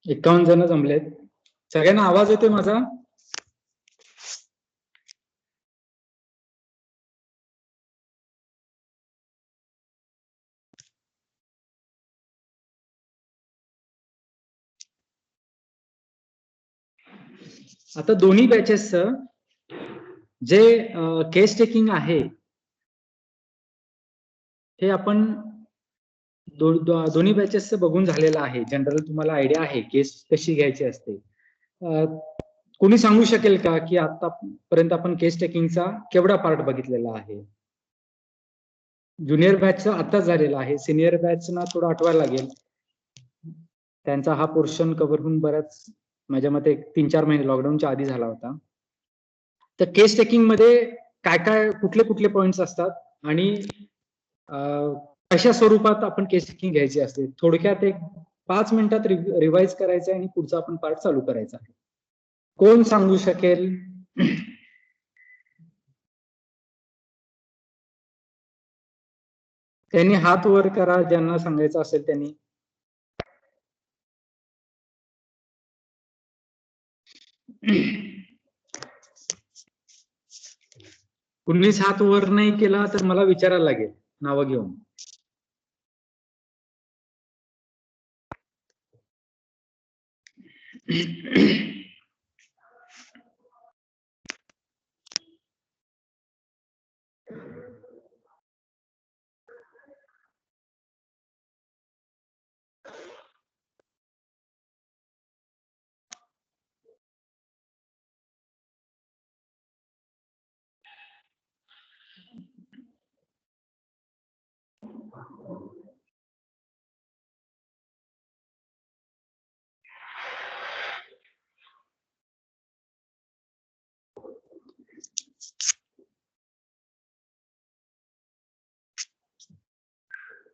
51 जण जमलेत. सगळ्यांना आवाज येतोय माझा? आता दोन्ही बॅचेसचं जे केस टेकिंग आहे हे आपण दोन्ही बॅचेसचं बघून झालेलं आहे. जनरल तुम्हाला आयडिया आहे केस कशी घ्यायची असते. कोणी सांगू शकेल का की आतापर्यंत आपण केस टेकिंगचा केवढा पार्ट बघितलेला आहे? ज्युनियर बॅचचा आताच झालेला आहे. सिनियर बॅचना थोडं आठवायला लागेल. त्यांचा हा पोर्शन कव्हर होऊन बराच माझ्या मते 3-4 महिने लॉकडाऊनच्या आधी झाला होता. तर केस टेकिंग मध्ये काय काय कुठले पॉइंट्स असतात आणि कशा स्वरूपात आपण केस टेकिंग घ्यायची असते? थोडक्यात एक 5 मिनिटात रिवाइज करायचं आणि पुढचा आपण पार्ट चालू करायचा आहे. कोण सांगू शकेल? त्यांनी हात वर करा ज्यांना सांगायचं असेल त्यांनी. कुणीच हात वर नाही केला तर मला विचारायला लागेल नावं घेऊन.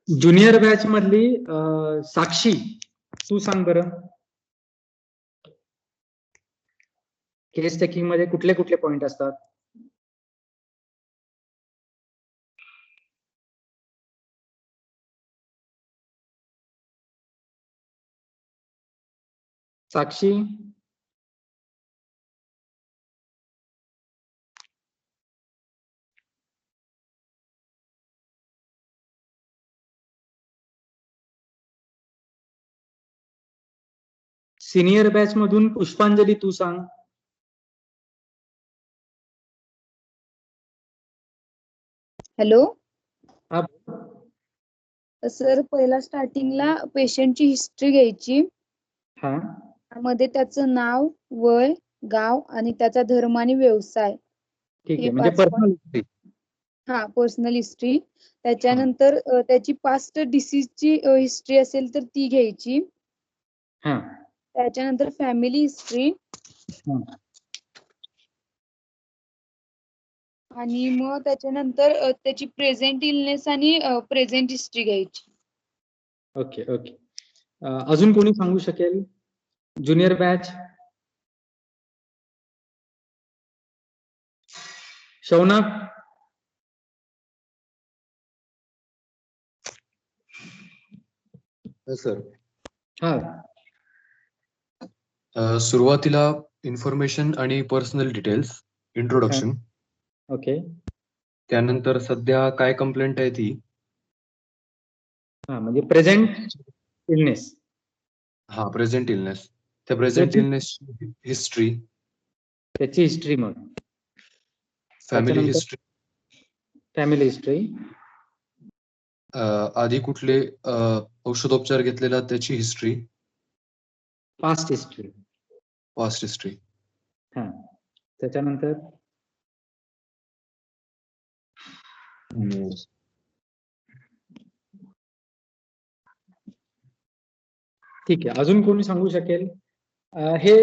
ज्युनियर बॅच मधली साक्षी, तू सांग बरं. केस टेकिंग मध्ये कुठले पॉइंट असतात? साक्षी, सिनियर बॅच मधून पुष्पांजली, तू सांग. हॅलो हा सर, पहिला स्टार्टिंगला पेशंटची हिस्ट्री घ्यायची. हा मध्ये त्याचं नाव, वय, गाव आणि त्याचा धर्म आणि व्यवसाय. ठीक आहे, हे म्हणजे 5 पर्सनल हिस्ट्री. हा, पर्सनल हिस्ट्री. त्याच्यानंतर त्याची पास्ट डिसीजची हिस्ट्री असेल तर ती घ्यायची. हा त्याच्यानंतर फॅमिली हिस्ट्री आणि मग त्याच्यानंतर त्याची प्रेझेंट इलनेस आणि प्रेझेंट हिस्ट्री घ्यायची. Okay okay. अजून कोणी सांगू शकेल? Junior batch. शौनक. सर, हा, सुरुवातीला इन्फॉर्मेशन आणि पर्सनल डिटेल्स, इंट्रोडक्शन. ओके. त्यानंतर सध्या काय कंप्लेंट आहे ती. हा, म्हणजे प्रेझेंट इलनेस. हा, प्रेझेंट इलनेस. त्या प्रेझेंट इलनेस हिस्ट्री, त्याची हिस्ट्री. मग फॅमिली हिस्ट्री, फॅमिली हिस्ट्री. आधी कुठले औषधोपचार घेतलेला त्याची history, past history. Past history. हा, त्याच्यानंतर ठीक आहे. अजून कोणी सांगू शकेल? हे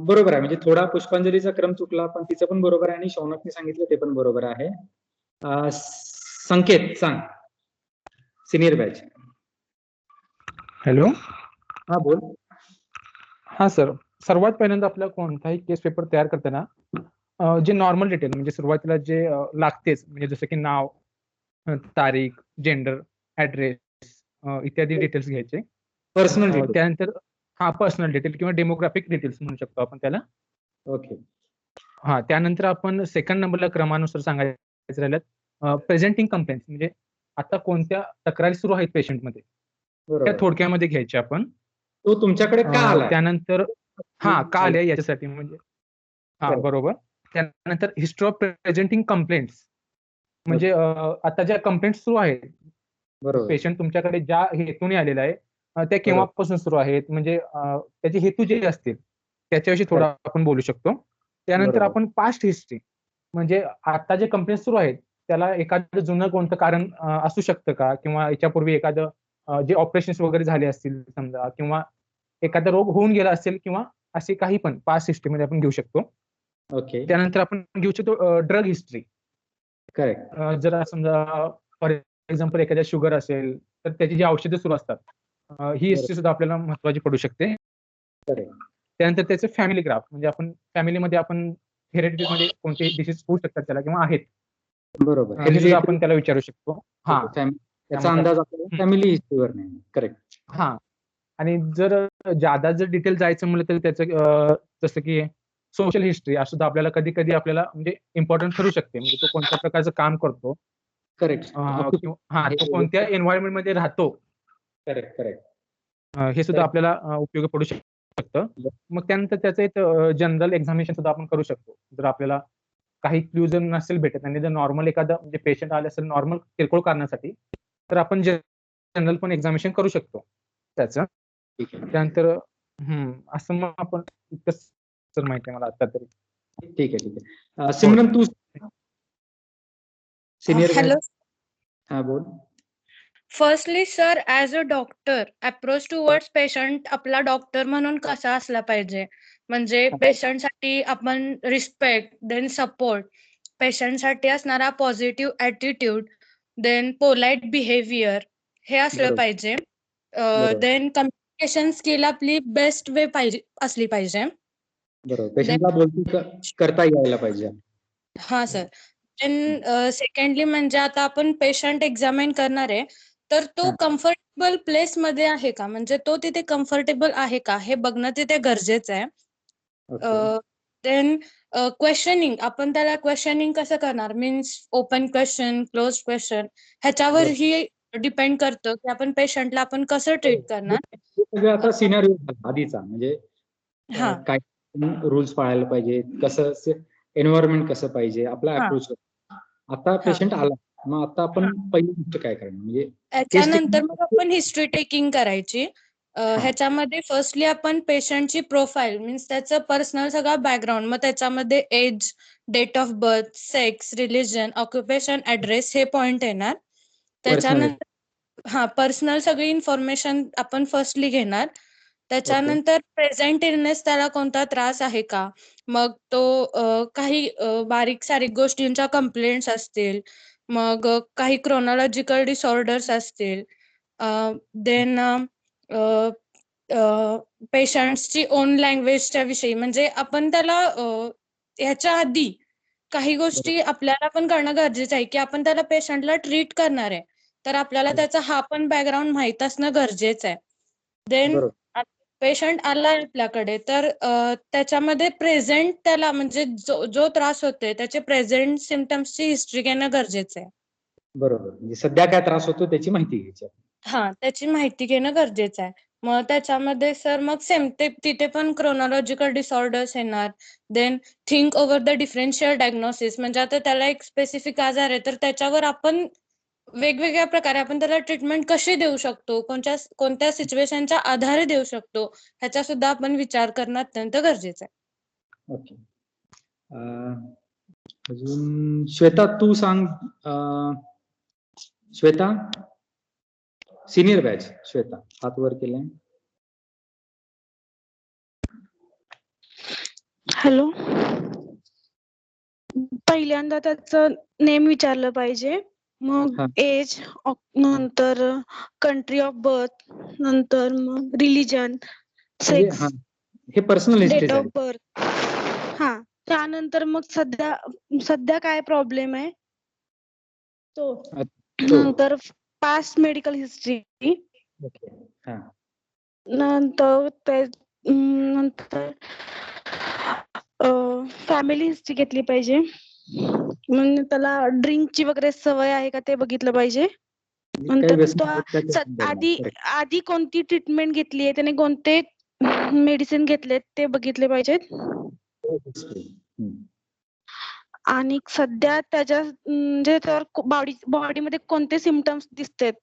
बरोबर आहे, म्हणजे थोडा पुष्पांजलीचा क्रम चुकला, पण तिचं पण बरोबर आहे आणि शौनकने सांगितलं ते पण बरोबर आहे. संकेत सांग, सिनियर बॅच. हॅलो. हा, बोल. हा सर, सर्वात पहिल्यांदा आपल्याला कोणताही केस पेपर तयार करताना जे नॉर्मल डिटेल म्हणजे सुरुवातीला जे लागतेच, म्हणजे जसं की नाव, तारीख, जेंडर, ऍड्रेस, इत्यादी डिटेल्स घ्यायचे. Personal detail. त्यानंतर पर्सनल डिटेल किंवा डेमोग्राफिक डिटेल्स म्हणू शकतो आपण त्याला. ओके. त्यानंतर आपण सेकंड नंबरला क्रमानुसार सांगायचं राहिलं प्रेझेंटिंग कंप्लेंट्स, म्हणजे आता कोणत्या तक्रारी सुरू आहेत पेशंटमध्ये त्या बरोबर. थोडक्यामध्ये घ्यायच्या आपण. तो तुमच्याकडे का आला? त्यानंतर का आले याच्यासाठी म्हणजे Correct. बरोबर. त्यानंतर हिस्ट्री ऑफ प्रेझेंटिंग कंप्लेंट्स, म्हणजे आता ज्या कंप्लेंट्स सुरू आहेत, बरोबर. पेशंट तुमच्याकडे ज्या हेतूने आलेला आहे त्या केव्हापासून सुरू आहेत, म्हणजे त्याचे हेतू जे असतील त्याच्याविषयी थोडं आपण बोलू शकतो. त्यानंतर बरोबर. आपण पास्ट हिस्ट्री, म्हणजे आता जे कंप्लेंट सुरू आहेत त्याला एखादं जुनं कोणतं कारण असू शकतं का, किंवा याच्यापूर्वी एखादं जे ऑपरेशन्स वगैरे झाले असतील समजा, किंवा एखादा रोग होऊन गेला असेल, किंवा असे काही पण पास्ट हिस्ट्रीमध्ये आपण घेऊ शकतो. ओके. त्यानंतर आपण घेऊ शकतो ड्रग हिस्ट्री. करेक्ट. जर समजा फॉर एक्झाम्पल एखाद्या शुगर असेल तर त्याची जी औषधं सुरू असतात ही हिस्ट्री सुद्धा आपल्याला महत्वाची पडू शकते. करेक्ट. त्यानंतर त्याचे फॅमिली ग्राफ, म्हणजे आपण फॅमिलीमध्ये आपण हेरिडिटी मध्ये कोणते डिसीज होऊ शकतात त्याला किंवा आहेत, बरोबर. हे सुद्धा आपण त्याला विचारू शकतो. त्याचा अंदाज आपल्याला फॅमिली हिस्ट्रीवर नाही. करेक्ट. आणि जर जादा जर डिटेल जायचं म्हणलं तर त्याचं जसं की सोशल हिस्ट्री असं सुद्धा आपल्याला कधी कधी आपल्याला म्हणजे इम्पॉर्टंट ठरू शकते, म्हणजे तो कोणत्या प्रकारचं काम करतो, करेक्ट. तो कोणत्या एन्व्हायरमेंट मध्ये राहतो, करेक्ट. हे सुद्धा आपल्याला उपयोगी पडू शकतं. मग त्यानंतर त्याचं एक जनरल एक्झामिनेशन सुद्धा आपण करू शकतो. जर आपल्याला काही क्ल्यू जर नसेल भेटत आणि जर नॉर्मल एखादा म्हणजे पेशंट आले असेल नॉर्मल किरकोळ कारणासाठी, तर आपण जनरल पण एक्झामिनेशन करू शकतो त्याचं. त्यानंतर असं मग आपण इतकंच सर माहिती आहे मला आता तरी. ठीक आहे. सिमरन तू सिनियर. हॅलो. बोल. Firstly sir, as a doctor approach towards patient आपला डॉक्टर म्हणून कसा असला पाहिजे, म्हणजे पेशंटसाठी आपण रिस्पेक्ट, देन सपोर्ट, पेशंटसाठी असणारा positive attitude, then polite behaviour हे असलं बरोबर. पाहिजे. बरोबर. देन कम्युनिकेशन स्किल आपली बेस्ट वे असली पाहिजे. बरोबर. पेशंटला बोलती करता यायला पाहिजे. सर. देन सेकंडली म्हणजे आता आपण पेशंट एक्झामिन करणार आहे तर तो कम्फर्टेबल प्लेस मध्ये आहे का, म्हणजे तो तिथे कम्फर्टेबल आहे का हे बघणं तिथे गरजेचं आहे. देन क्वेश्चनिंग, आपण त्याला क्वेश्चनिंग कसं करणार, means open question, close question, ह्याच्यावरही डिपेंड करतं की आपण पेशंटला आपण कसं ट्रीट करणार. आता सिनारिओ आधीचा म्हणजे काय रूल्स पाळायला पाहिजे, कसं एन्व्हायरमेंट कसं पाहिजे, आपला अप्रोच. आता पेशंट आला, मग आता आपण पहिली गोष्ट काय करणार, म्हणजे त्याच्यानंतर मग आपण हिस्ट्री टेकिंग करायची. ह्याच्यामध्ये फर्स्टली आपण पेशंटची प्रोफाईल, मीन्स त्याचं पर्सनल सगळा बॅकग्राऊंड, मग त्याच्यामध्ये age, date of birth, sex, religion, occupation, address हे पॉइंट येणार. त्याच्यानंतर पर्सनल सगळी इन्फॉर्मेशन आपण फर्स्टली घेणार. त्याच्यानंतर प्रेझेंट इलनेस, त्याला कोणता त्रास आहे का, मग तो काही बारीक सारीक गोष्टींच्या कंप्लेंट्स असतील, मग काही क्रोनॉलॉजिकल डिसऑर्डर्स असतील, देन पेशंट्सची ओन लँग्वेजच्या विषयी, म्हणजे आपण त्याला ह्याच्या आधी काही गोष्टी आपल्याला पण करणं गरजेचं आहे की आपण त्याला पेशंटला ट्रीट करणार आहे, तर आपल्याला त्याचा हा पण बॅकग्राऊंड माहित असणं गरजेचं आहे. देन पेशंट आला आपल्याकडे तर त्याच्यामध्ये प्रेझेंट त्याला म्हणजे जो त्रास होतोय त्याचे प्रेझेंट सिम्पटम्सची हिस्ट्री घेणं गरजेचं आहे. बरोबर. म्हणजे सध्या काय त्रास होतो त्याची माहिती घ्यायची. त्याची माहिती घेणं गरजेचं आहे. मग त्याच्यामध्ये सर मग सेम तिथे पण क्रोनॉलॉजिकल डिसऑर्डर्स येणार. Then think over the differential diagnosis, म्हणजे आता त्याला एक स्पेसिफिक आजार आहे तर त्याच्यावर आपण वेगवेगळ्या प्रकारे आपण त्याला ट्रीटमेंट कशी देऊ शकतो, कोणत्या सिच्युएशनच्या आधारे देऊ शकतो, ह्याचा सुद्धा आपण विचार करणं अत्यंत गरजेचं आहे. ओके. अजून श्वेता तू सांग. श्वेता सिनियर बॅच, श्वेता हात वर केलाय. हॅलो. पहिल्यांदा त्याचं नेम विचारलं पाहिजे, मग एज, नंतर कंट्री ऑफ बर्थ, नंतर मग रिलिजन, सेक्स, हे personal history, date of birth. त्यानंतर मग सध्या काय प्रॉब्लेम आहे तो, नंतर पास्ट मेडिकल हिस्ट्री, ओके. हा. नंतर नंतर फॅमिली हिस्ट्री घेतली पाहिजे. म्हणजे त्याला ड्रिंकची वगैरे सवय आहे का ते बघितलं पाहिजे. काही नंतर व्यसन तो आहेत का ते पण बघणार. आधी Correct. आधी कोणती ट्रीटमेंट घेतली आहे, त्याने कोणते मेडिसिन घेतलेत ते बघितले पाहिजेत. हम्म. आणि सध्या त्याच्या म्हणजे त्यावर बॉडीमध्ये कोणते सिम्पटम्स दिसतात ते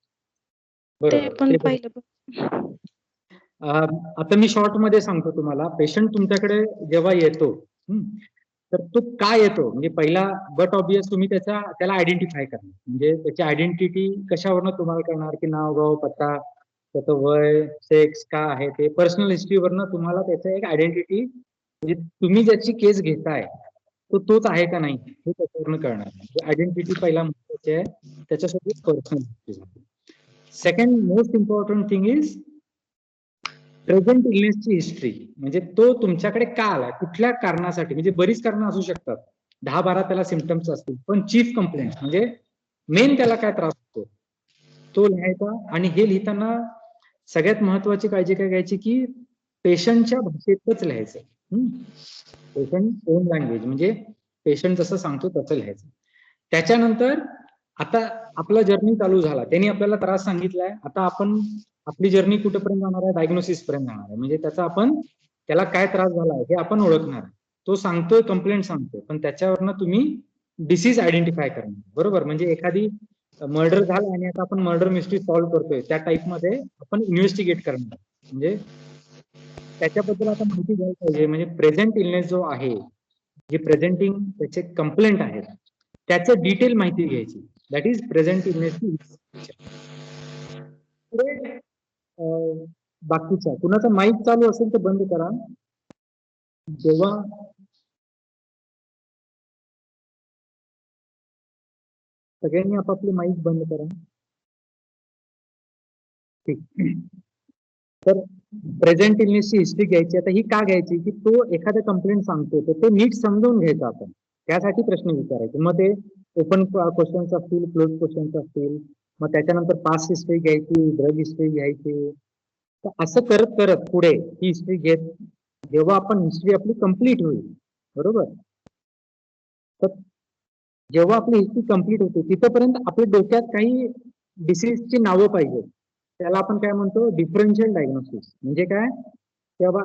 बरोबर. पण ते पाहिलं पाहिजे. आता मी शॉर्ट मध्ये सांगतो तुम्हाला. पेशंट तुमच्याकडे जेव्हा येतो, तर तो काय येतो म्हणजे पहिला बट ऑब्वियस तुम्ही त्याला आयडेंटिफाय करणार. म्हणजे त्याची आयडेंटिटी कशावरनं तुम्हाला करणार, की नाव गाव पत्ता, त्याचं वय, सेक्स का आहे ते, पर्सनल हिस्ट्रीवरनं तुम्हाला त्याचं एक आयडेंटिटी, म्हणजे तुम्ही ज्याची केस घेताय तो तोच आहे का नाही हे त्याच्यावरनं कळणार. आयडेंटिटी पहिला महत्वाची आहे, त्याच्यासाठी personal history. Second most important thing is present इलनेसची हिस्ट्री. म्हणजे तो तुमच्याकडे का आला, कुठल्या कारणासाठी. म्हणजे बरीच कारणं असू शकतात, 10-12 त्याला सिम्पटम्स असतील, पण चीफ कंप्लेंट म्हणजे मेन त्याला काय त्रास होतो तो लिहायचा. आणि हे लिहिताना सगळ्यात महत्वाची काळजी काय घ्यायची, की पेशंटच्या भाषेतच लिहायचं. पेशंट ओन लँग्वेज, म्हणजे पेशंट जसं सांगतो तसं लिहायचं. त्याच्यानंतर आता आपला जर्नी चालू झाला, त्यांनी आपल्याला त्रास सांगितलाय. आता आपण आपली जर्नी कुठेपर्यंत जाणार आहे, डायग्नोसिस पर्यंत जाणार आहे. म्हणजे त्याला काय त्रास झाला हे आपण ओळखणार. तो सांगतोय, कंप्लेंट सांगतोय, पण त्याच्यावरनं तुम्ही डिसीज आयडेंटिफाय करणार. बरोबर. म्हणजे एखादी मर्डर झाला आणि आता आपण मर्डर मिस्ट्री सॉल्व्ह करतोय, त्या टाईप मध्ये आपण इन्व्हेस्टिगेट करणार. म्हणजे त्याच्याबद्दल आता माहिती घ्यायला पाहिजे. म्हणजे प्रेझेंट इलनेस जो आहे, जे प्रेझेंटिंग त्याचे कंप्लेंट आहेत, त्याचं डिटेल माहिती घ्यायची. दॅट इज प्रेझेंट इलनेसची. बाकीच्या कुणाचा माईक चालू असेल तर बंद करा. जेव्हा सगळ्यांनी आपापले माईक बंद करा. ठीक. तर प्रेझेंट इलनेसची हिस्ट्री घ्यायची. आता ही का घ्यायची, की तो एखादा कंप्लेंट सांगतो तर ते नीट समजावून घ्यायचं आपण. त्यासाठी प्रश्न विचारायचे. मग ते ओपन क्वेश्चन्स असतील, क्लोज क्वेश्चन्स असतील, मग त्याच्यानंतर पास्ट हिस्ट्री घ्यायची, ड्रग हिस्ट्री घ्यायची. तर असं करत करत पुढे ही हिस्ट्री घेत, जेव्हा आपण हिस्ट्री आपली कम्प्लीट होईल, बरोबर, तर जेव्हा आपली हिस्ट्री कम्प्लीट होते तिथपर्यंत आपल्या डोक्यात काही डिसीजची नावं पाहिजे. त्याला आपण काय म्हणतो, डिफरन्शियल डायग्नोसिस. म्हणजे काय, तेव्हा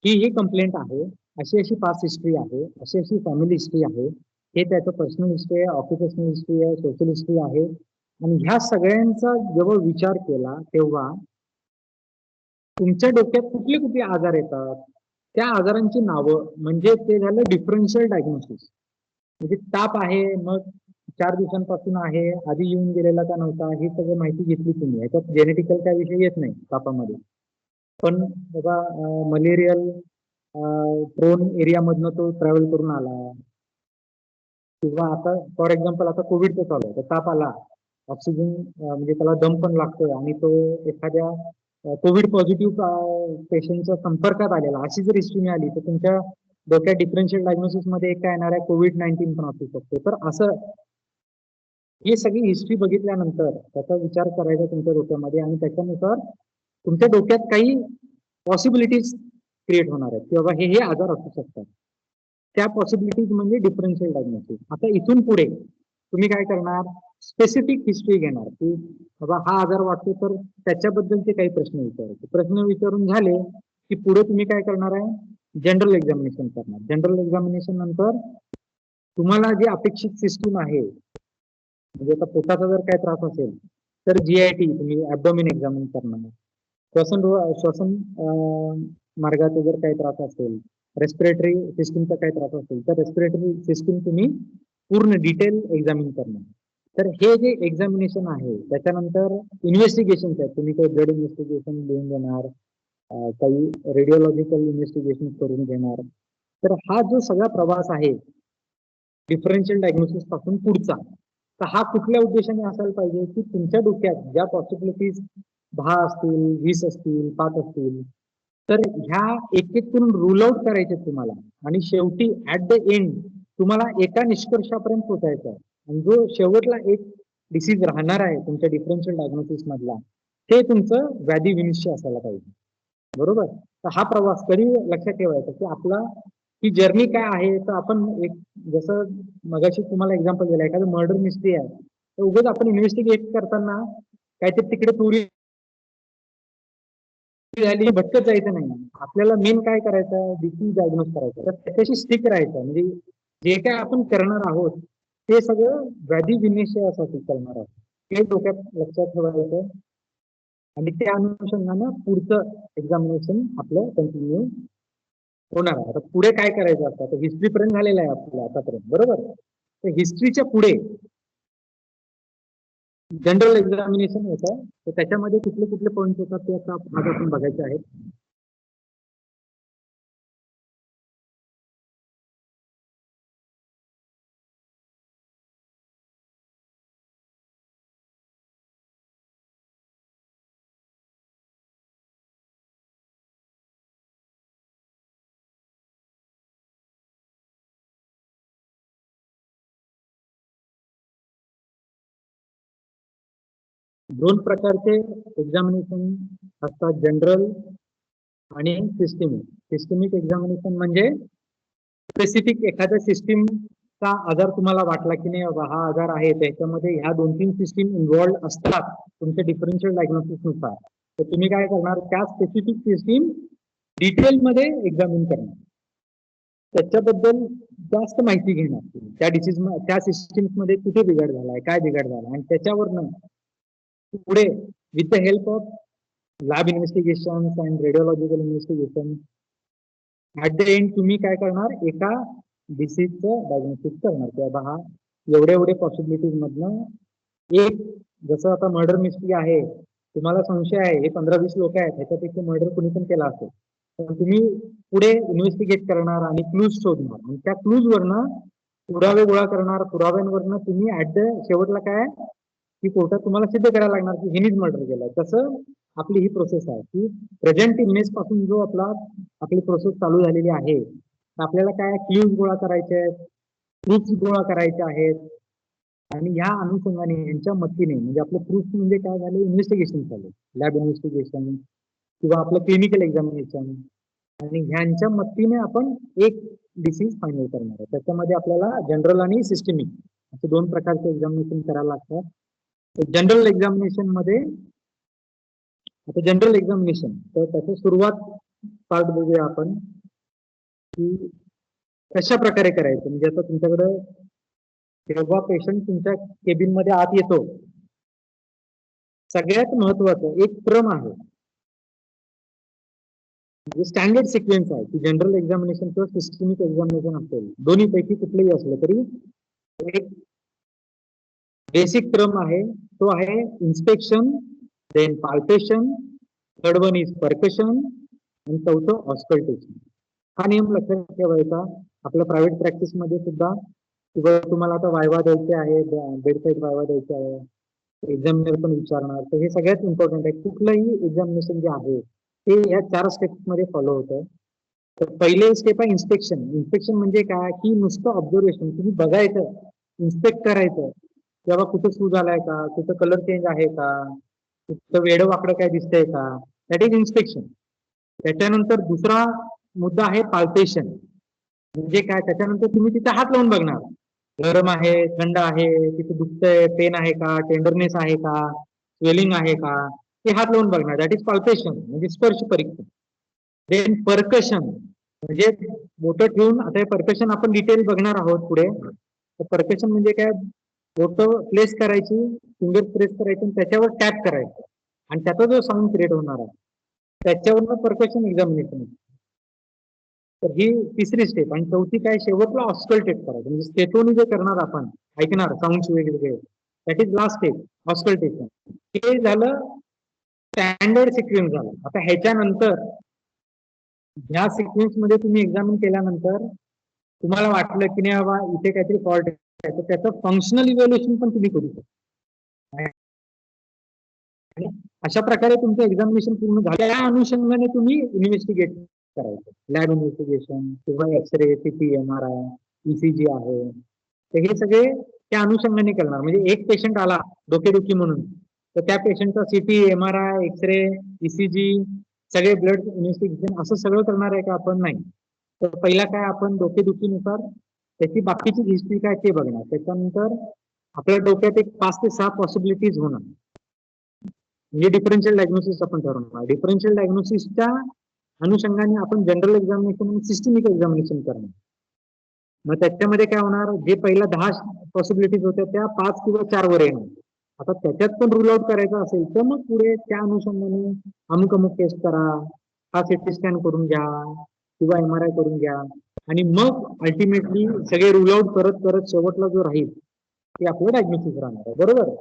ही कंप्लेंट आहे, अशी अशी पास्ट हिस्ट्री आहे, अशी अशी फॅमिली हिस्ट्री आहे, हे त्याचं पर्सनल हिस्ट्री आहे, ऑक्युपेशनल हिस्ट्री आहे, सोशल हिस्ट्री आहे. आणि ह्या सगळ्यांचा जेव्हा विचार केला तेव्हा तुमच्या डोक्यात कुठले कुठले आजार येतात, त्या आजारांची नावं, म्हणजे ते झालं डिफरन्शियल डायग्नोसिस. म्हणजे ताप आहे, मग 4 दिवसांपासून आहे, आधी येऊन गेलेला का नव्हता, हे सगळं माहिती घेतली तुम्ही. ह्याच्यात जेनेटिकल काय विषय येत नाही तापामध्ये. पण बघा, मलेरियल प्रोन एरियामधनं तो ट्रॅव्हल करून आला, किंवा आता फॉर एक्झाम्पल आता कोविडचं चालू आहे, तर ताप आला, ऑक्सिजन म्हणजे त्याला दम पण लागतोय आणि तो एखाद्या कोविड पॉझिटिव्ह पेशंटच्या संपर्कात आलेला, अशी जर हिस्ट्री मिळाली तर तुमच्या डोक्यात डिफरन्शियल डायग्नोसिस मध्ये एक काय येणार आहे, COVID-19 पण असू शकतो. तर असं ही सगळी हिस्ट्री बघितल्यानंतर त्याचा विचार करायचा तुमच्या डोक्यामध्ये, आणि त्याच्यानुसार तुमच्या डोक्यात काही पॉसिबिलिटीज क्रिएट होणार आहेत, की बाबा हे आजार असू शकतात. त्या पॉसिबिलिटीज म्हणजे डिफरन्शियल डायग्नोसिस. आता इथून पुढे तुम्ही काय करणार, स्पेसिफिक हिस्ट्री घेणार, की बाबा हा आजार वाटतो तर त्याच्याबद्दलचे काही प्रश्न विचारायचे. प्रश्न विचारून झाले की पुढे तुम्ही काय करणार आहे, जनरल एक्झामिनेशन करणार. जनरल एक्झामिनेशन नंतर तुम्हाला जी अपेक्षित सिस्टीम आहे, म्हणजे आता पोटाचा जर काय त्रास असेल तर GIT तुम्ही ऍब्डोमिन एक्झामिन करणार. श्वसन मार्गाचा जर काही त्रास असेल, रेस्पिरेटरी सिस्टीमचा काही त्रास असेल तर रेस्पिरेटरी सिस्टीम तुम्ही पूर्ण डिटेल एक्झामिन करणार. तर हे जे एक्झामिनेशन आहे त्याच्यानंतर इन्व्हेस्टिगेशन आहेत. तुम्ही काही ब्लड इन्व्हेस्टिगेशन लिहून देणार, काही रेडिओलॉजिकल इन्व्हेस्टिगेशन करून घेणार. तर हा जो सगळा प्रवास आहे डिफरन्शियल डायग्नोसिस पासून पुढचा, तर हा कुठल्या उद्देशाने असायला पाहिजे, की तुमच्या डोक्यात ज्या पॉसिबिलिटीज 10 असतील, 20 असतील, 5 असतील, तर ह्या एक एक करून रूल आउट करायचे तुम्हाला, आणि शेवटी ऍट द एंड तुम्हाला एका निष्कर्षापर्यंत पोहोचायचं आहे. आणि जो शेवटला एक डिसीज राहणार आहे तुमच्या डिफरन्शियल डायग्नोसिस मधला, हे तुमचं व्याधी विनिश्चय असायला पाहिजे. बरोबर. तर हा प्रवास कधी लक्षात ठेवायचा की आपला ही जर्नी काय आहे. तर आपण एक जसं मगाशी तुम्हाला एक्झाम्पल दिलं, एखादं मर्डर मिस्ट्री आहे तर उगाच आपण इन्व्हेस्टिगेट करताना काहीतरी तिकडे चोरी झाली भटकत जायचं नाही. आपल्याला मेन काय करायचं, डिसीज डायग्नोज करायचं, तर त्याच्याशी स्टिक राहायचं. म्हणजे जे काय आपण करणार आहोत ते सगळं व्याधी विनिश्चयासाठी करणार आहोत, हे डोक्यात लक्षात ठेवायचं. आणि त्या अनुषंगानं पुढचं एक्झामिनेशन आपलं कंटिन्यू होणार आहे. आता पुढे काय करायचं असतं, तर हिस्ट्री पर्यंत झालेलं आहे आपलं आतापर्यंत. बरोबर. तर हिस्ट्रीच्या पुढे जनरल एक्झामिनेशन होतं. तर त्याच्यामध्ये कुठले कुठले पॉईंट होतात ते आता आज आपण बघायचे आहेत. दोन प्रकारचे एक्झामिनेशन असतात, जनरल आणि सिस्टमिक. सिस्टमिक एक्झामिनेशन म्हणजे स्पेसिफिक एखाद्या सिस्टीमचा आजार तुम्हाला वाटला की नाही बाबा हा आजार आहे, त्याच्यामध्ये ह्या 2-3 सिस्टीम इन्व्हॉल्ड असतात तुमच्या डिफरन्शियल डायग्नोसिस नुसार. तर तुम्ही काय करणार, त्या स्पेसिफिक सिस्टीम डिटेलमध्ये एक्झामिन करणार, त्याच्याबद्दल जास्त माहिती घेणार, त्या डिसीज त्या सिस्टीम्स मध्ये कुठे बिघाड झालाय, काय बिघाड झाला, आणि त्याच्यावरनं पुढे with the help of lab investigation and radiological investigation at the end तुम्ही काय करणार, एका डिसीजचं डायग्नोसिस करणार की बाबा हा एवढे एवढे पॉसिबिलिटीज मधनं एक, जसं आता मर्डर मिस्ट्री आहे, तुम्हाला संशय आहे हे 15-20 लोक आहेत, ह्याच्यापैकी मर्डर कुणी पण केला असेल, तर तुम्ही पुढे इन्व्हेस्टिगेट करणार आणि क्लूज शोधणार, आणि त्या क्लूज वरनं पुरावे गोळा करणार, पुराव्यांवरनं तुम्ही ऍट द शेवटला काय की कोर्टात तुम्हाला सिद्ध करायला लागणार की हिनीच मर्डर केलाय. तसं आपली ही प्रोसेस आहे की प्रेझेंट इमेज पासून जो आपली प्रोसेस चालू झालेली आहे, तर आपल्याला काय क्ल्यूज गोळा करायचे आहेत, प्रूफ्स गोळा करायचे आहेत, आणि ह्या अनुषंगाने यांच्या मदतीने, म्हणजे आपलं प्रूफ म्हणजे काय झालं, इन्व्हेस्टिगेशन झालं, लॅब इन्व्हेस्टिगेशन किंवा आपलं क्लिनिकल एक्झामिनेशन, आणि ह्यांच्या मदतीने आपण एक डिसीज फायनल करणार आहे. त्याच्यामध्ये आपल्याला जनरल आणि सिस्टमिक असे दोन प्रकारचे एक्झामिनेशन करायला लागतात. जनरल एक्झामिनेशन मध्ये, आता जनरल एक्झामिनेशन तर त्याची सुरुवात पार्ट बघूया आपण की कशा प्रकारे करायचं. म्हणजे आता तुमच्याकडे जेव्हा पेशंट तुमच्या केबिन मध्ये आत येतो, सगळ्यात महत्वाचं एक क्रम आहे, म्हणजे स्टँडर्ड सिक्वेन्स आहे की जनरल एक्झामिनेशन किंवा सिस्टमिक एक्झामिनेशन असेल, दोन्ही पैकी कुठलेही असलं तरी एक बेसिक क्रम आहे, तो आहे inspection, then palpation, third one is percussion, आणि चौथं ऑस्कल्टेशन. हा नियम लक्षात ठेवायचा. आपल्या प्रायव्हेट प्रॅक्टिस मध्ये सुद्धा किंवा तुम्हाला आता वायवा द्यायचे आहे, बेडसाईड वायवा द्यायचे आहे, एक्झामिनर पण विचारणार, तर हे सगळ्यात इम्पॉर्टंट आहे. कुठलंही एक्झामिनेशन जे आहे ते या 4 स्टेप्स मध्ये फॉलो होतं. तर पहिले स्टेप आहे इन्स्पेक्शन. इन्स्पेक्शन म्हणजे काय की नुसतं ऑब्झर्वेशन, तुम्ही बघायचं, इन्स्पेक्ट करायचं, तेव्हा कुठं सूज आलाय का, कुठं कलर चेंज आहे का, कुठं वेडं वाकडं काय दिसतंय का, दॅट इज इन्स्पेक्शन. त्याच्यानंतर दुसरा मुद्दा आहे पाल्पेशन. म्हणजे काय, त्याच्यानंतर तुम्ही तिथे हात लावून बघणार, गरम आहे, थंड आहे, तिथे दुखतंय, पेन आहे का, टेंडरनेस आहे का, स्वेलिंग आहे का, ते हात लावून बघणार, दॅट इज पाल्पेशन, म्हणजे स्पर्श परीक्षण. देन परकशन, म्हणजे बोटं ठेवून, आता हे परकशन आपण डिटेल बघणार आहोत पुढे. तर परकशन म्हणजे काय, बोटं प्लेस करायची, फिंगर प्रेस करायची आणि त्याच्यावर टॅप करायचं, आणि त्याचा जो साऊंड क्रिएट होणार आहे त्याच्यावरनं परकशन एक्झामिनेशन. तर ही तिसरी स्टेप. आणि चौथी काय, शेवटला ऑस्कल्टेट करायचं, म्हणजे स्टेटोनी जे करणार आपण, ऐकणार साऊंड वेगवेगळे, that is last step, auscultation. हे झालं स्टँडर्ड सिक्वेन्स झालं. आता ह्याच्यानंतर ह्या सिक्वेन्स मध्ये तुम्ही एक्झामिन केल्यानंतर तुम्हाला वाटलं की नाही बाबा इथे काहीतरी फॉल्ट आहे, तर त्याचं फंक्शनल इव्हॅल्युएशन पण तुम्ही करू शकता. आणि अशा प्रकारे तुमचं एक्झामिनेशन पूर्ण झालं. त्या अनुषंगाने तुम्ही इन्व्हेस्टिगेट करायचं, लॅब इन्व्हेस्टिगेशन किंवा एक्सरे, सीटी, MRI, ECG आहे, तर हे सगळे त्या अनुषंगाने करणार. म्हणजे एक पेशंट आला डोकेदुखी म्हणून, तर त्या पेशंटचा सीटी, MRI, एक्सरे, ECG, सगळे ब्लड इन्व्हेस्टिगेशन असं सगळं करणार आहे का आपण? नाही. तर पहिला काय आपण डोकेदुखीनुसार त्याची बाकीची हिस्ट्री काय ते बघणार. त्याच्यानंतर आपल्या डोक्यात एक 5 ते 6 पॉसिबिलिटीज होणार. म्हणजे डिफरन्शियल डायग्नोसिस आपण ठरवणार. डिफरन्शियल डायग्नोसिसच्या अनुषंगाने आपण जनरल एक्झामिनेशन आणि सिस्टमिक एक्झामिनेशन करणार. मग त्याच्यामध्ये काय होणार, जे पहिला 10 पॉसिबिलिटीज होत्या त्या 5 किंवा 4 वर येणार. आता त्याच्यात पण रूल आउट करायचं असेल तर मग पुढे त्या अनुषंगाने अमुक अमुक टेस्ट करा, हा सिटी स्कॅन करून घ्या किंवा MRI करून घ्या, आणि मग अल्टिमेटली सगळे रूल आउट करत करत शेवटला जो राहील ते आपलं डायग्नोसिस राहणार आहे. बरोबर.